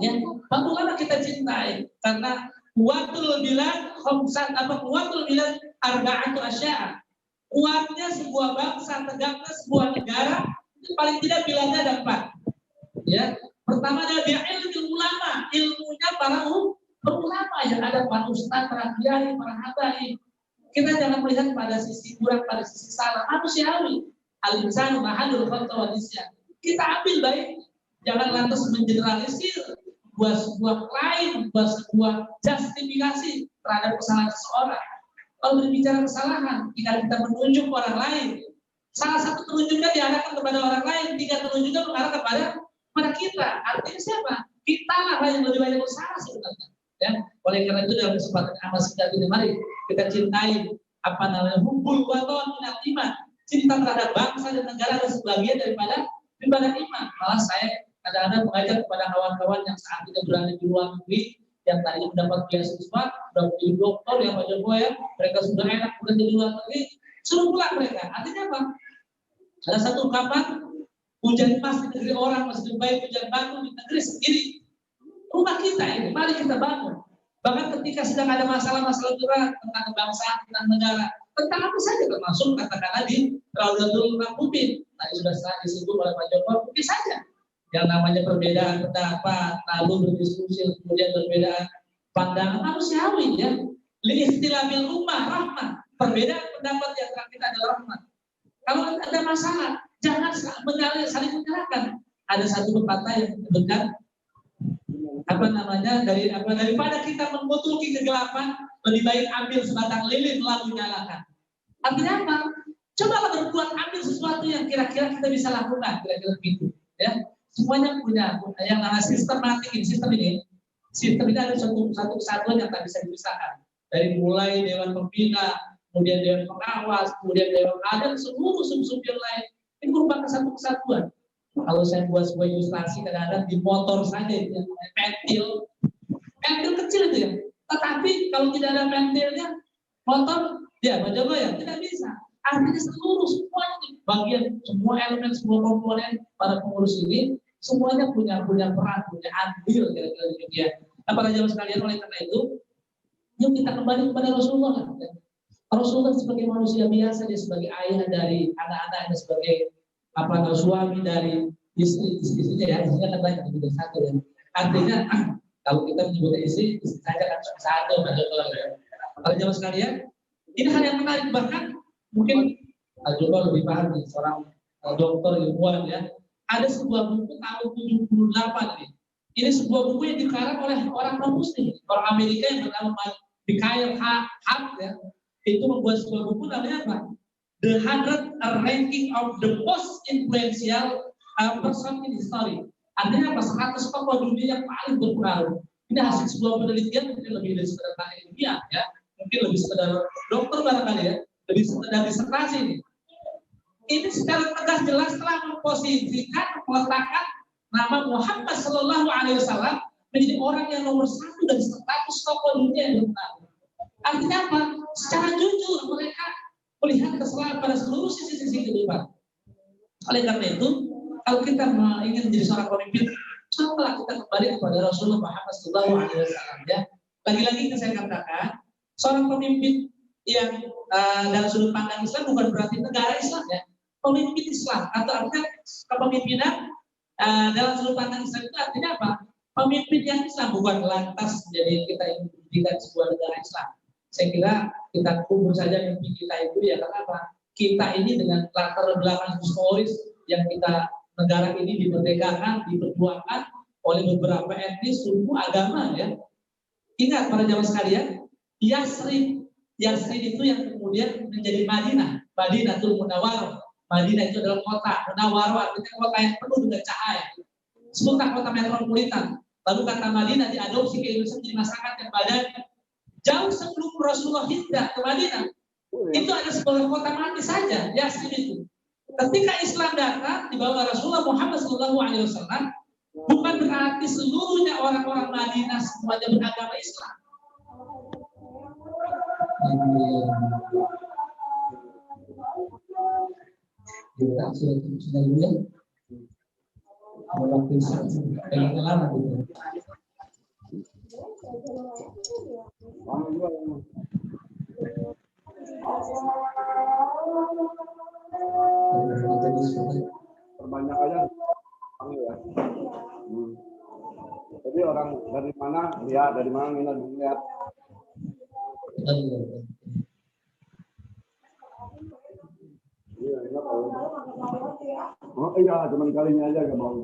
Ya, para ulama kita cintai karena kuatul bilad kuatul bilad arba'atu asya'. Kuatnya sebuah bangsa, tegaknya sebuah negara itu paling tidak bilannya ada 4. Ya, pertama adalah ilmu ulama, ilmunya para ulama yang ada para ustaz, para kiai, para habaib. Kita jangan melihat pada sisi kurang, pada sisi salah, manusiawi. Al-insanu mahallul khata wa nisyan. Kita ambil baik, jangan lantas mengeneralisir buat sebuah klaim, buat sebuah justifikasi terhadap kesalahan seseorang. Kalau berbicara kesalahan, jika kita menunjuk orang lain, salah satu penunjuknya diarahkan kepada orang lain, tiga penunjuknya mengarah kepada kita. Artinya siapa? Kita lah yang lebih banyak bersalah sebenarnya. Ya, oleh karena itu dalam kesempatan amal singkat ini, mari kita cintai apa namanya hubbul waton minal iman, cinta terhadap bangsa dan negara adalah sebagian daripada iman. Malah saya kadang-kadang mengajar kepada kawan-kawan yang saat ini berada di luar negeri, yang tadinya mendapat beasiswa, sudah menjadi dokter yang Pak Joko ya, mereka sudah enak bekerja di luar negeri, suruh pulang mereka. Artinya apa? Ada satu ungkapan, hujan emas di negeri orang masih lebih baik hujan batu di negeri sendiri. Rumah kita ini, mari kita bangun. Bahkan ketika sedang ada masalah-masalah berat tentang kebangsaan, tentang negara, tentang apa saja termasuk katakanlah di Raudatul Maqbubin. Tadi sudah disinggung oleh Pak Joko, mungkin saja yang namanya perbedaan pendapat, lalu berdiskusi, kemudian perbedaan pandangan manusiawi ya. Liikhtilafil ummah rahmah. Perbedaan pendapat yang antara kita adalah rahmat. Kalau ada masalah, jangan saling menyalahkan. Ada satu pepatah yang menyebutkan daripada kita mengutuki kegelapan, lebih baik ambil sebatang lilin lalu nyalakan. Artinya apa? Cobalah berbuat, ambil sesuatu yang kira-kira kita bisa lakukan, kira-kira begitu. Ya, semuanya punya yang namanya sistematik ini. Sistem ini ada satu kesatuan yang tak bisa dipisahkan. Dari mulai dewan pembina, kemudian dewan pengawas, kemudian dewan adat, seluruh sub-sub yang lain ini merupakan satu kesatuan. Kalau saya buat sebuah ilustrasi kadang-kadang di motor saja itu pentil kecil itu ya. Tetapi kalau tidak ada pentilnya, motor ya Pak Joko ya tidak bisa. Artinya semuanya bagian, semua elemen, semua komponen para pengurus ini semuanya punya peran, punya andil kira-kira demikian. Nah, para jamaah sekalian, oleh karena itu, yuk kita kembali kepada Rasulullah. Rasulullah sebagai manusia biasa, dia sebagai ayah dari anak-anaknya, sebagai suami dari istrinya ya, istrinya kan banyak lebih dari satu ya. Artinya kalau kita menyebut istri saja kan satu Pak Joko ya. Para jamaah sekalian, ini hal yang menarik, bahkan mungkin Pak Joko lebih paham nih, seorang dokter ilmuwan ya. Ada sebuah buku tahun 78 nih. Ini sebuah buku yang dikarang oleh orang non-muslim, orang Amerika yang bernama Mikhail Hart ya. Itu membuat sebuah buku namanya apa? The 100 Ranking of the Most Influential Person in History. Artinya apa? 100 tokoh dunia yang paling berpengaruh. Ini hasil sebuah penelitian, mungkin lebih dari sekedar tanya ilmiah ya. Mungkin lebih sekedar dokter barangkali ya. Lebih sekedar disertasi ini. Ini secara tegas jelas telah memposisikan, meletakkan nama Muhammad Sallallahu Alaihi Wasallam menjadi orang yang nomor 1 dari 100 tokoh dunia yang berpengaruh. Artinya apa? Secara jujur mereka melihat kesalahan pada seluruh sisi-sisi kehidupan. Oleh karena itu, kalau kita ingin menjadi seorang pemimpin, cobalah kita kembali kepada Rasulullah Muhammad Sallallahu Alaihi Wasallam ya. Lagi-lagi saya katakan, seorang pemimpin yang dalam sudut pandang Islam bukan berarti negara Islam ya. Pemimpin Islam atau artinya kepemimpinan dalam sudut pandang Islam itu artinya apa? Pemimpin yang Islam, bukan lantas menjadi kita ingin mendirikan sebuah negara Islam. Saya kira kita kubur saja mimpi kita itu ya, karena apa? Kita ini dengan latar belakang historis yang kita negara ini dimerdekakan, diperjuangkan oleh beberapa etnis, suku, agama ya. Ingat para jamaah sekalian, Yasrib itu yang kemudian menjadi Madinah, Madinatul Munawwarah. Madinah itu adalah kota, Munawwarah artinya kota yang penuh dengan cahaya. Sebutan kota metropolitan. Lalu kata Madinah diadopsi ke Indonesia menjadi masyarakat yang badani. Jauh sebelum Rasulullah hijrah ke Madinah, itu ada sebuah kota mati saja, Yasrib itu. Ketika Islam datang di bawah Rasulullah Muhammad SAW, bukan berarti seluruhnya orang-orang Madinah semuanya beragama Islam. Kita sudah dulu ya. Waktu yang lama gitu. Perbanyak aja ya. Jadi orang dari mana lihat, dari mana lihat. Iya, enggak tahu. Oh iya, cuman kalinya aja gak mau.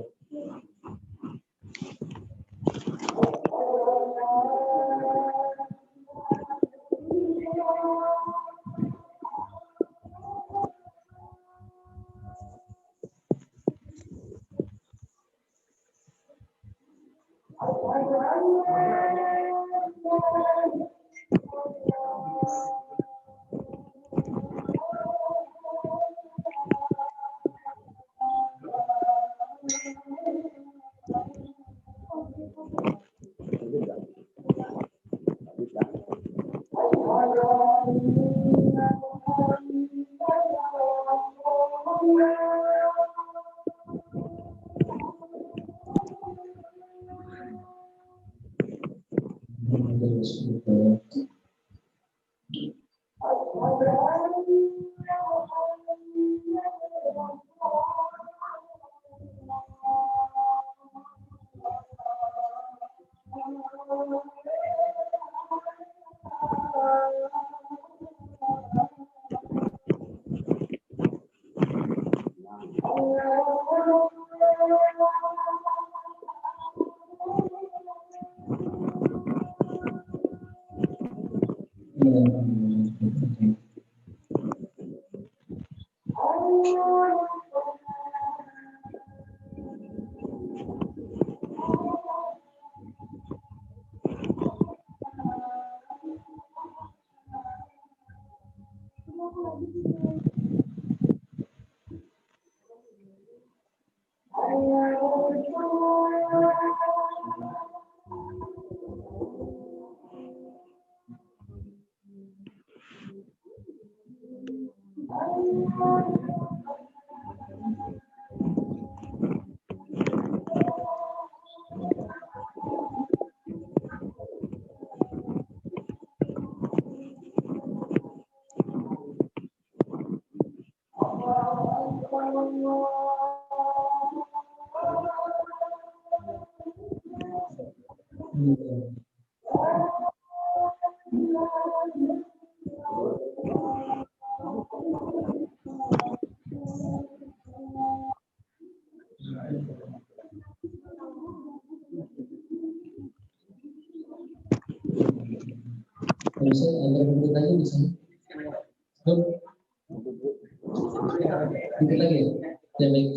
Bisa ada bentuk lagi di sana. Bentuk lagi ya. Ya baik.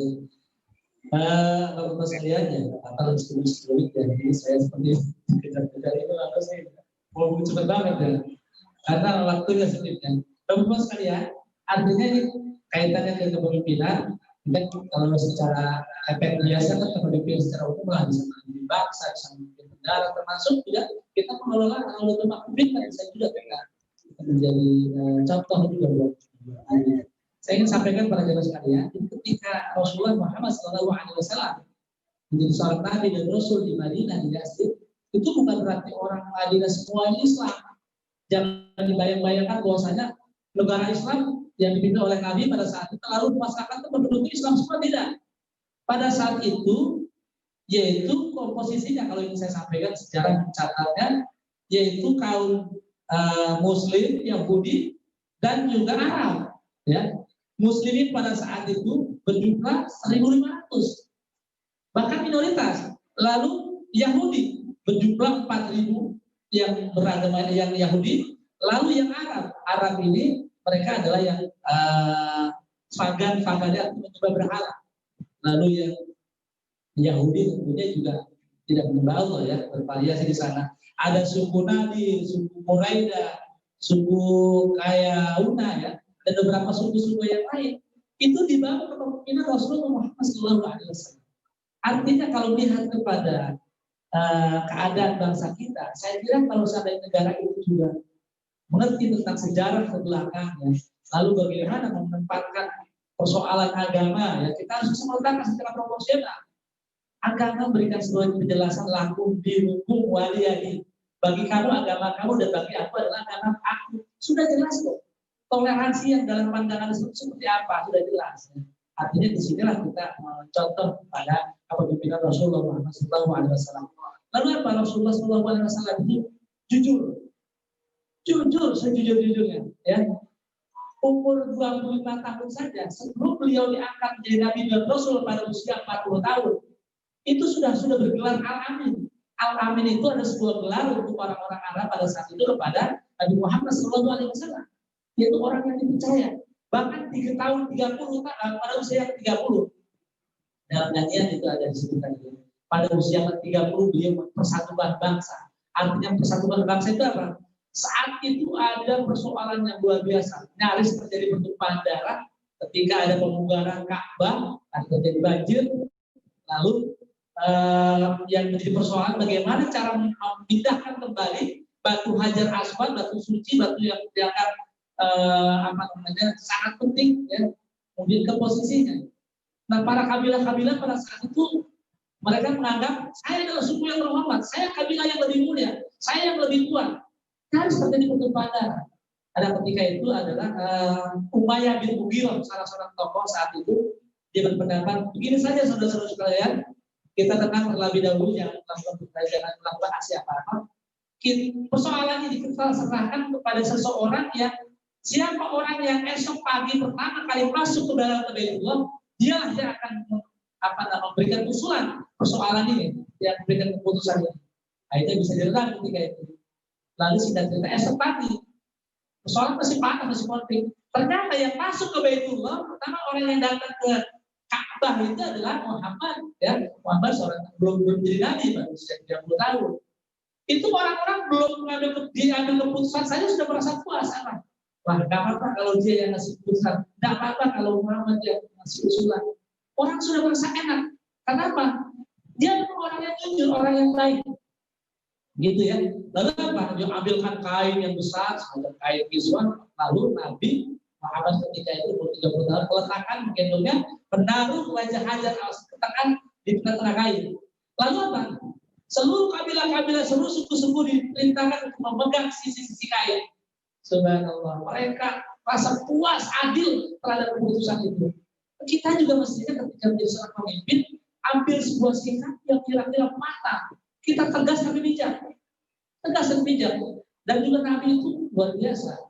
Kalau pas sekalian ya, akan sebelum ya. Jadi saya seperti kejar-kejar itu atau saya mau cepat banget ya. Karena waktunya sedikit kan. Teman-teman sekalian, artinya ini kaitannya dengan kepemimpinan. Kan kalau secara efek biasa kan kepemimpinan secara umum lah bisa memimpin bangsa, bisa memimpin negara, termasuk juga kita mengelola anggota publik kan saya juga pegang menjadi contoh juga buat saya ingin sampaikan pada jemaah sekalian, ketika Rasulullah Muhammad SAW menjadi seorang nabi dan rasul di Madinah di Yastrib, itu bukan berarti orang Madinah semuanya Islam. Jangan dibayang-bayangkan bahwasanya negara Islam yang dipimpin oleh Nabi pada saat itu lalu masyarakat itu berbentuk Islam semua, tidak. Pada saat itu yaitu komposisinya kalau ini saya sampaikan sejarah mencatatnya yaitu kaum Muslim, Yahudi dan juga Arab. Ya, Muslimin pada saat itu berjumlah 1.500, bahkan minoritas. Lalu Yahudi berjumlah 4.000 yang beragama yang Yahudi. Lalu yang Arab ini mereka adalah yang fagan-fagannya mencoba berhala. Lalu yang Yahudi tentunya juga tidak berbau ya, bervariasi di sana. Ada suku Nadir, suku Quraidah, suku Kayauna ya, dan beberapa suku-suku yang lain. Itu dibangun kepemimpinan Rasulullah Muhammad SAW. Artinya kalau lihat kepada keadaan bangsa kita, saya kira kalau sampai negara itu juga mengerti tentang sejarah ke belakangnya, lalu bagaimana menempatkan persoalan agama, ya kita harus bisa meletakkan secara proporsional. Agama memberikan sebuah penjelasan lakum dinukum waliyadi. Bagi kamu agama kamu dan bagi aku adalah agama aku. Sudah jelas kok. Toleransi yang dalam pandangan seperti apa sudah jelas. Artinya di sinilah kita contoh pada kepemimpinan Rasulullah Muhammad SAW. Lalu apa Rasulullah SAW itu jujur sejujur-jujurnya, ya. Umur 25 tahun saja sebelum beliau diangkat menjadi Nabi dan Rasul pada usia 40 tahun, itu sudah bergelar Al-Amin. Al-Amin itu ada sebuah gelar untuk orang-orang Arab pada saat itu kepada Nabi Muhammad SAW, yaitu orang yang dipercaya. Bahkan 3 tahun 30 pada usia 30. Dalam nyanyian itu ada disebutkan itu. Pada usia 30 beliau persatuan bangsa. Artinya persatuan bangsa itu apa? Saat itu ada persoalan yang luar biasa, nyaris terjadi pertumpahan darah ketika ada pemunggaran Ka'bah, ada terjadi banjir. Lalu yang menjadi persoalan bagaimana cara memindahkan kembali batu Hajar Aswad, batu suci, batu yang dianggap sangat penting ya, kemudian ke posisinya. Nah, para kabilah-kabilah pada saat itu mereka menganggap saya adalah suku yang terhormat, saya kabilah yang lebih mulia, saya yang lebih kuat. Harus terjadi pertumpahan. Ada ketika itu adalah Umayyah bin Mughirah, salah seorang tokoh saat itu, dia berpendapat begini saja saudara-saudara sekalian, kita tenang terlebih dahulu yang melakukan aksi apa-apa. Persoalan ini kita serahkan kepada seseorang yang siapa orang yang esok pagi pertama kali masuk ke dalam Baitullah, dialah yang akan memberikan usulan persoalan ini, yang memberikan keputusan ini. Akhirnya bisa diredam ketika itu. Lalu singkat cerita esok pagi, persoalan masih panas, masih konflik. Ternyata yang masuk ke Baitullah pertama orang yang datang ke Ka'bah itu adalah Muhammad, ya. Muhammad seorang belum jadi nabi, baru usia 30 tahun. Itu orang-orang belum mengambil keputusan, saya sudah merasa puas. Wah, nggak apa-apa kalau dia yang ngasih keputusan, nggak apa-apa kalau Muhammad yang ngasih usulan. Orang sudah merasa enak. Kenapa? Dia memang orang yang jujur, orang yang baik. Gitu ya. Lalu apa? Dia ambilkan kain yang besar, kain kiswan, lalu Nabi Muhammad ketika itu 30 tahun meletakkan gendongnya, menaruh wajah Hajar Aswad di tengah-tengah kain. Lalu apa? Seluruh kabilah-kabilah, seluruh suku-suku diperintahkan untuk memegang sisi-sisi kain. Subhanallah, mereka rasa puas, adil terhadap keputusan itu. Kita juga mestinya ketika menjadi seorang pemimpin, ambil sebuah sikap yang kira-kira matang. Kita tegas tapi bijak. Tegas dan bijak. Dan juga Nabi itu luar biasa.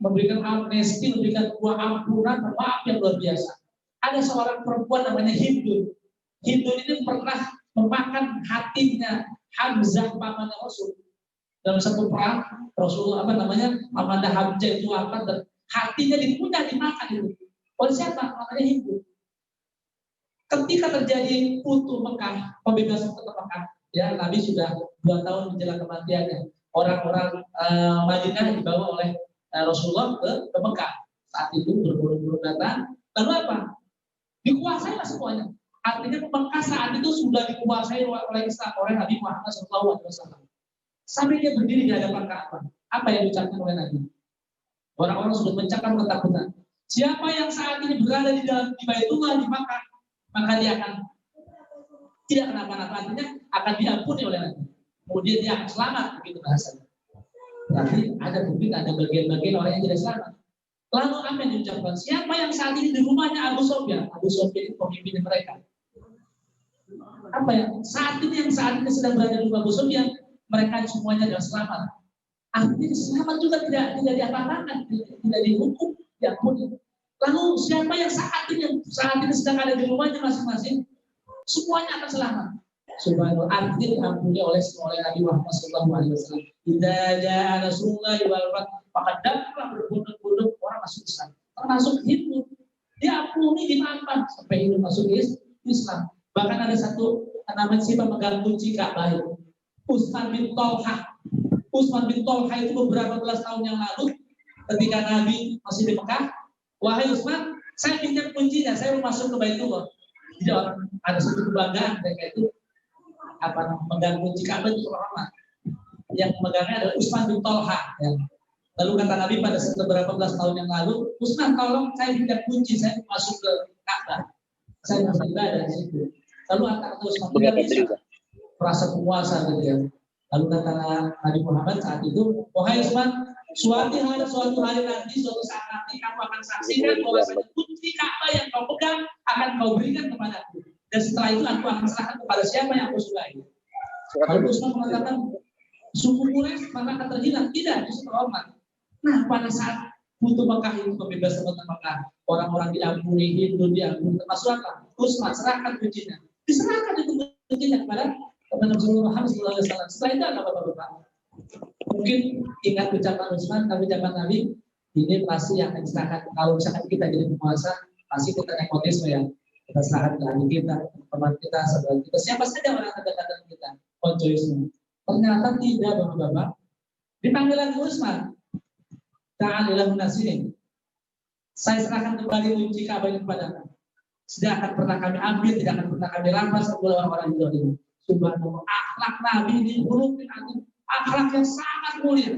Memberikan amnesti, memberikan buah ampunan, maaf yang luar biasa. Ada seorang perempuan namanya Hindun. Hindun ini pernah memakan hatinya Hamzah pamannya Rasul. Dalam satu perang Rasulullah pamannya Hamzah itu wafat dan hatinya dipunya dimakan itu. Oleh siapa? Namanya Hindun. Ketika terjadi Futuh Mekah, pembebasan kota Mekah, ya Nabi sudah 2 tahun menjelang kematiannya. Orang-orang Madinah dibawa oleh Rasulullah ke Mekah. Saat itu berburu-buru datang. Lalu apa? Dikuasai lah semuanya. Artinya Mekah saat itu sudah dikuasai oleh Islam, oleh Nabi Muhammad SAW. Sampai dia berdiri di hadapan Ka'bah. Apa yang diucapkan oleh Nabi? Orang-orang sudah mencakap ketakutan. Siapa yang saat ini berada di Baitullah di Makkah, maka dia akan tidak kenapa-napa, artinya akan diampuni oleh Nabi. Kemudian dia akan selamat, begitu bahasanya. Tapi ada bukti, ada bagian-bagian orang yang tidak selamat. Lalu apa yang diucapkan? Siapa yang saat ini di rumahnya Abu Sufyan? Abu Sufyan itu pemimpin mereka. Apa yang saat ini sedang berada di rumah Abu Sufyan, mereka semuanya adalah selamat. Artinya selamat juga tidak diapa-apakan, tidak dihukum, diampuni. Lalu siapa yang saat ini sedang ada di rumahnya masing-masing, semuanya akan selamat. Subhanallah, artinya diampuni oleh Nabi Muhammad SAW. Idza jaa Nasrullah wal fath, maka datanglah berbondong-bondong orang masuk Islam, termasuk Hindu. Diampuni, dimaafkan sampai Hindu masuk Islam. Bahkan ada satu namanya si pemegang kunci Ka'bah itu, Utsman bin Tolhah. Utsman bin Tolhah itu beberapa belas tahun yang lalu, ketika Nabi masih di Mekah, wahai Utsman, saya pinjam kuncinya, saya mau masuk ke Baitullah. Jadi orang ada satu kebanggaan mereka itu memegang kunci Ka'bah itu terhormat. Yang memegangnya adalah Utsman bin Tolhah. Ya. Lalu kata Nabi pada beberapa belas tahun yang lalu, Utsman tolong saya pinjam kunci, saya mau masuk ke Ka'bah. Saya mau ibadah di situ. Lalu kata Utsman tidak bisa, merasa penguasa gitu ya. Lalu kata Nabi Muhammad saat itu, wahai Utsman, suatu hari nanti, suatu saat nanti kamu akan saksikan bahwa kunci Ka'bah yang kau pegang akan kau berikan kepadaku. Dan setelah itu aku akan serahkan kepada siapa yang aku sukai. Lalu Utsman mengatakan, suku Quraisy maka akan terhilang. Tidak, justru terhormat. Nah, pada saat Futuh Mekah itu pembebasan kota Mekah, orang-orang diampuni, Hindu diampuni, termasuk apa? Utsman serahkan kuncinya. Diserahkan itu kuncinya kepada Rasulullah Muhammad SAW. Setelah itu apa Bapak-Bapak? Mungkin ingat ucapan Utsman, tapi ucapan Nabi, ini pasti yang akan diserahkan. Kalau misalkan kita jadi penguasa, pasti kita nepotisme ya. Kita serahkan ke adik kita, teman kita, saudara kita, siapa saja orang terdekat dengan kita. Koncoisme. Ternyata tidak Bapak-Bapak. Dipanggil lagi Utsman. Ta'alilahu nasirin. Saya serahkan kembali kunci Ka'bah ini kepada-Anda. Tidak akan pernah kami ambil, tidak akan pernah kami rampas oleh orang-orang itu. Subhanallah, akhlak Nabi ini huruf akhlak yang sangat mulia.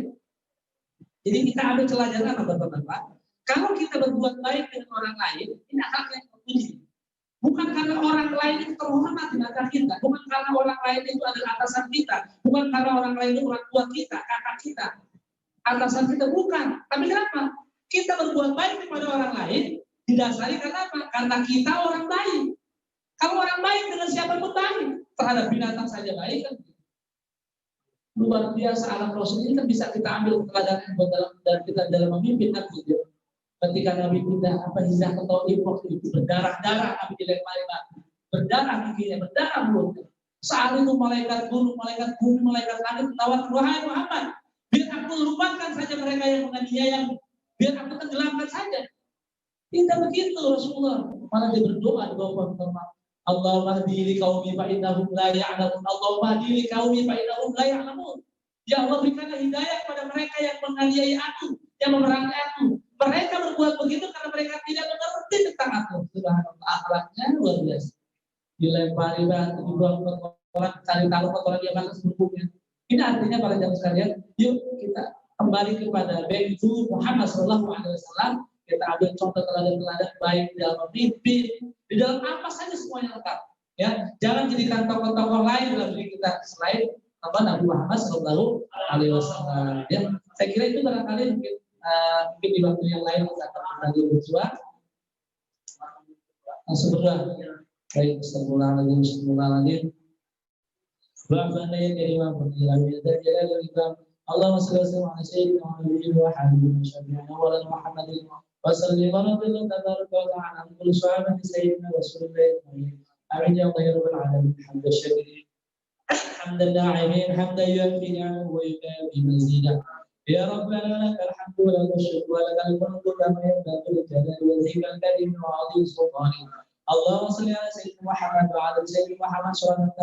Jadi kita ambil pelajaran apa Bapak-Bapak? Kalau kita berbuat baik dengan orang lain, ini akhlak yang terpuji. Bukan karena orang lain itu terhormat di mata kita, bukan karena orang lain itu adalah atasan kita, bukan karena orang lain itu orang tua kita, kakak kita, atasan kita, bukan. Tapi kenapa? Kita berbuat baik kepada orang lain, didasari karena apa? Karena kita orang baik. Kalau orang baik dengan siapa pun baik, terhadap binatang saja baik kan? Luar biasa alam Rasul ini kan bisa kita ambil pelajaran dan kita dalam memimpin kan gitu. Ketika Nabi pindah hijrah ke Taif waktu itu berdarah-darah Nabi dilempari batu, berdarah giginya, berdarah mulutnya. Saat itu malaikat gunung, malaikat bumi, malaikat langit menawarkan, wahai Muhammad, biar aku lupakan saja mereka yang menganiayamu, biar aku tenggelamkan saja. Tidak begitu Rasulullah, malah dia berdoa di bawah firman Allahumma hdili qaumi fa innahum la ya'lamun. Allahumma hdili qaumi fa innahum la ya'lamun. Ya Allah, berikanlah hidayah kepada mereka yang menganiaya aku, yang memerangi aku. Mereka berbuat begitu karena mereka tidak mengerti tentang aku. Subhanallah, akhlaknya luar biasa. Dilempari batu, dibuang kotoran, cari tahu kotoran dia mana seluruhnya. Ini artinya para jamaah sekalian, yuk kita kembali kepada baitu Muhammad sallallahu alaihi wasallam. Kita ambil contoh teladan-teladan baik di dalam mimpi, di dalam apa saja semuanya lengkap. Ya, jangan jadikan tokoh-tokoh lain dalam diri kita selain Nabi Muhammad sallallahu alaihi wasallam. Ya, saya kira itu barangkali mungkin di waktu yang lain kita akan lagi berjuang. Langsung berdoa. Baik, Bismillahirrahmanirrahim. Rabbana ya karim wa ya Allahumma salli ala sayyidina Muhammadin wa habibina syafi'ina wa ala Muhammadin wa sallim wa sallim tabaraka wa ta'ala ala kulli sahabati sayyidina Rasulillah. Amin ya rabbal alamin. Alhamdulillah. Hamdan da'imin, hamdan yu'affi ni'amahu wa yukafi mazidah. Ya Rabbana lakal hamdu wa lakal syukru wa lakal mulku kama yanbaghi li jalali wajhikal karim wa 'azimi sultanik. Allahumma shalli ala sayyidina Muhammad wa ala sayyidina Muhammad sallallahu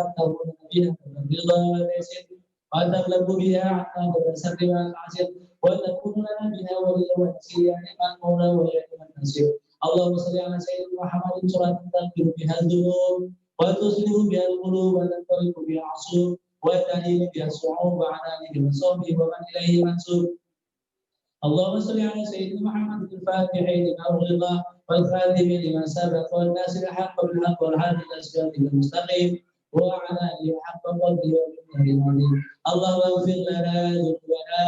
alaihi wa sallam. وتبلغ بها عنا وتسر والعسير وتكون لنا بها وليا ونصيرا نعم المولى ونعم النصير. اللهم صل على سيدنا محمد صلاة تغفر بها الذنوب وتصلح بها القلوب وتنطلق بها العصور وتهدي بها الصعوب وعلى اله وصحبه ومن اليه منسوب. اللهم صل على سيدنا محمد الفاتح لما أغلق والخاتم لما سبق والناصر الحق بالحق والهادي إلى صراطك المستقيم وعلى آله حق قدره ومقداره العظيم. اللهم اغفر لنا ذنوبنا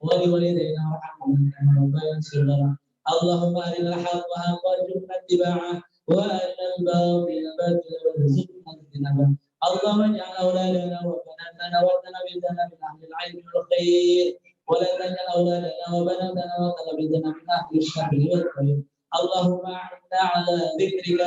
ولوالدينا وارحمنا كما ربنا صغارا. اللهم أرنا الحق حقا وارزقنا اتباعه وأرنا الباطل باطلا وارزقنا اجتنابه. اللهم اجعل أولادنا وبناتنا وتلاميذنا من أهل العلم والخير ولا تجعل أولادنا وبناتنا وتلاميذنا من أهل الشر والخير. اللهم أعنا على ذكرك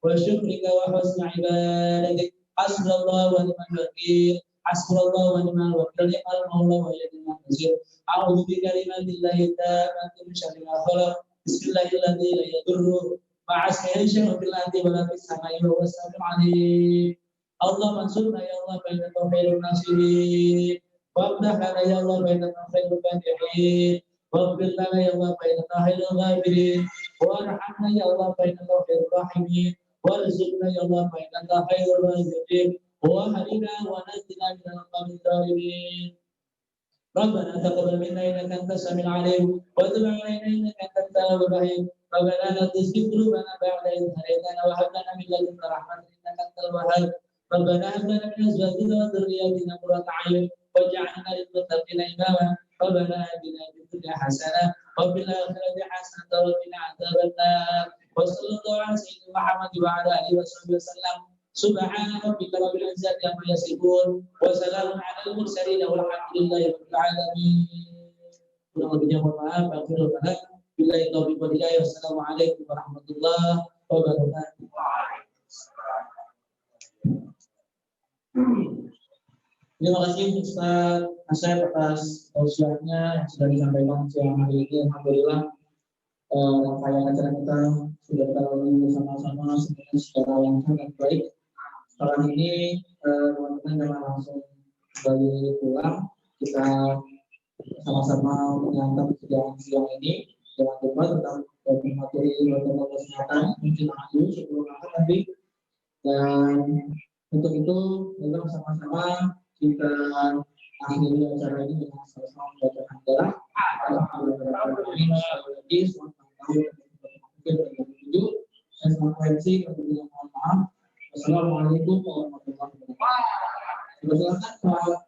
وشكرك وحسن عبادتك. حسبنا الله ونعم الوكيل، حسبنا الله ونعم الوكيل، نعم المولى ونعم النصير. أعوذ بكلمات الله التامة من شر ما خلق. بسم الله الذي لا يضر مع اسمه شيء في الأرض ولا في السماء وهو السميع العليم. اللهم انصرنا يا الله فإنك خير الناصرين، وافتح لنا يا الله فإنك خير الفاتحين، واغفر لنا يا الله فإنك خير الغافرين، وارحمنا يا الله فإنك خير الراحمين، وارزقنا يا الله فإنك خير الرازقين، وهدنا ونجنا من القوم الظالمين. ربنا تقبل منا إنك أنت السميع العليم وتب علينا إنك أنت التواب الرحيم. ربنا لا تزغ قلوبنا بعد إذ هديتنا وهب لنا من لدنك رحمة إنك أنت الوهاب. ربنا هب لنا من أزواجنا وذرياتنا قرة أعين واجعلنا للمتقين إماما. ربنا آتنا في الدنيا حسنة وفي الآخرة حسنة وقنا عذاب النار. وصلى الله على سيدنا محمد وعلى آله وصحبه وسلم. سبحان ربك رب العزة عما يصفون وسلام على المرسلين والحمد لله رب العالمين. Kurang lebihnya mohon maaf. Billahi taufiq wal hidayah. Wassalamualaikum warahmatullahi wabarakatuh. Terima kasih Ustaz Asep atas tausiahnya yang sudah disampaikan siang hari ini. Alhamdulillah rangkaian acara kita sudah kita lalui bersama-sama secara yang sangat baik. Sekarang ini teman-teman jangan langsung kembali pulang. Kita sama-sama menyantap siang ini. Jangan lupa tentang materi protokol kesehatan mungkin dulu sebelum makan nanti. Dan untuk itu kita sama-sama kita akhiri acara ini dengan sama-sama membaca hamdalah. Dan frekuensi kemudian mohon maaf. Wassalamualaikum warahmatullahi wabarakatuh. Silakan Pak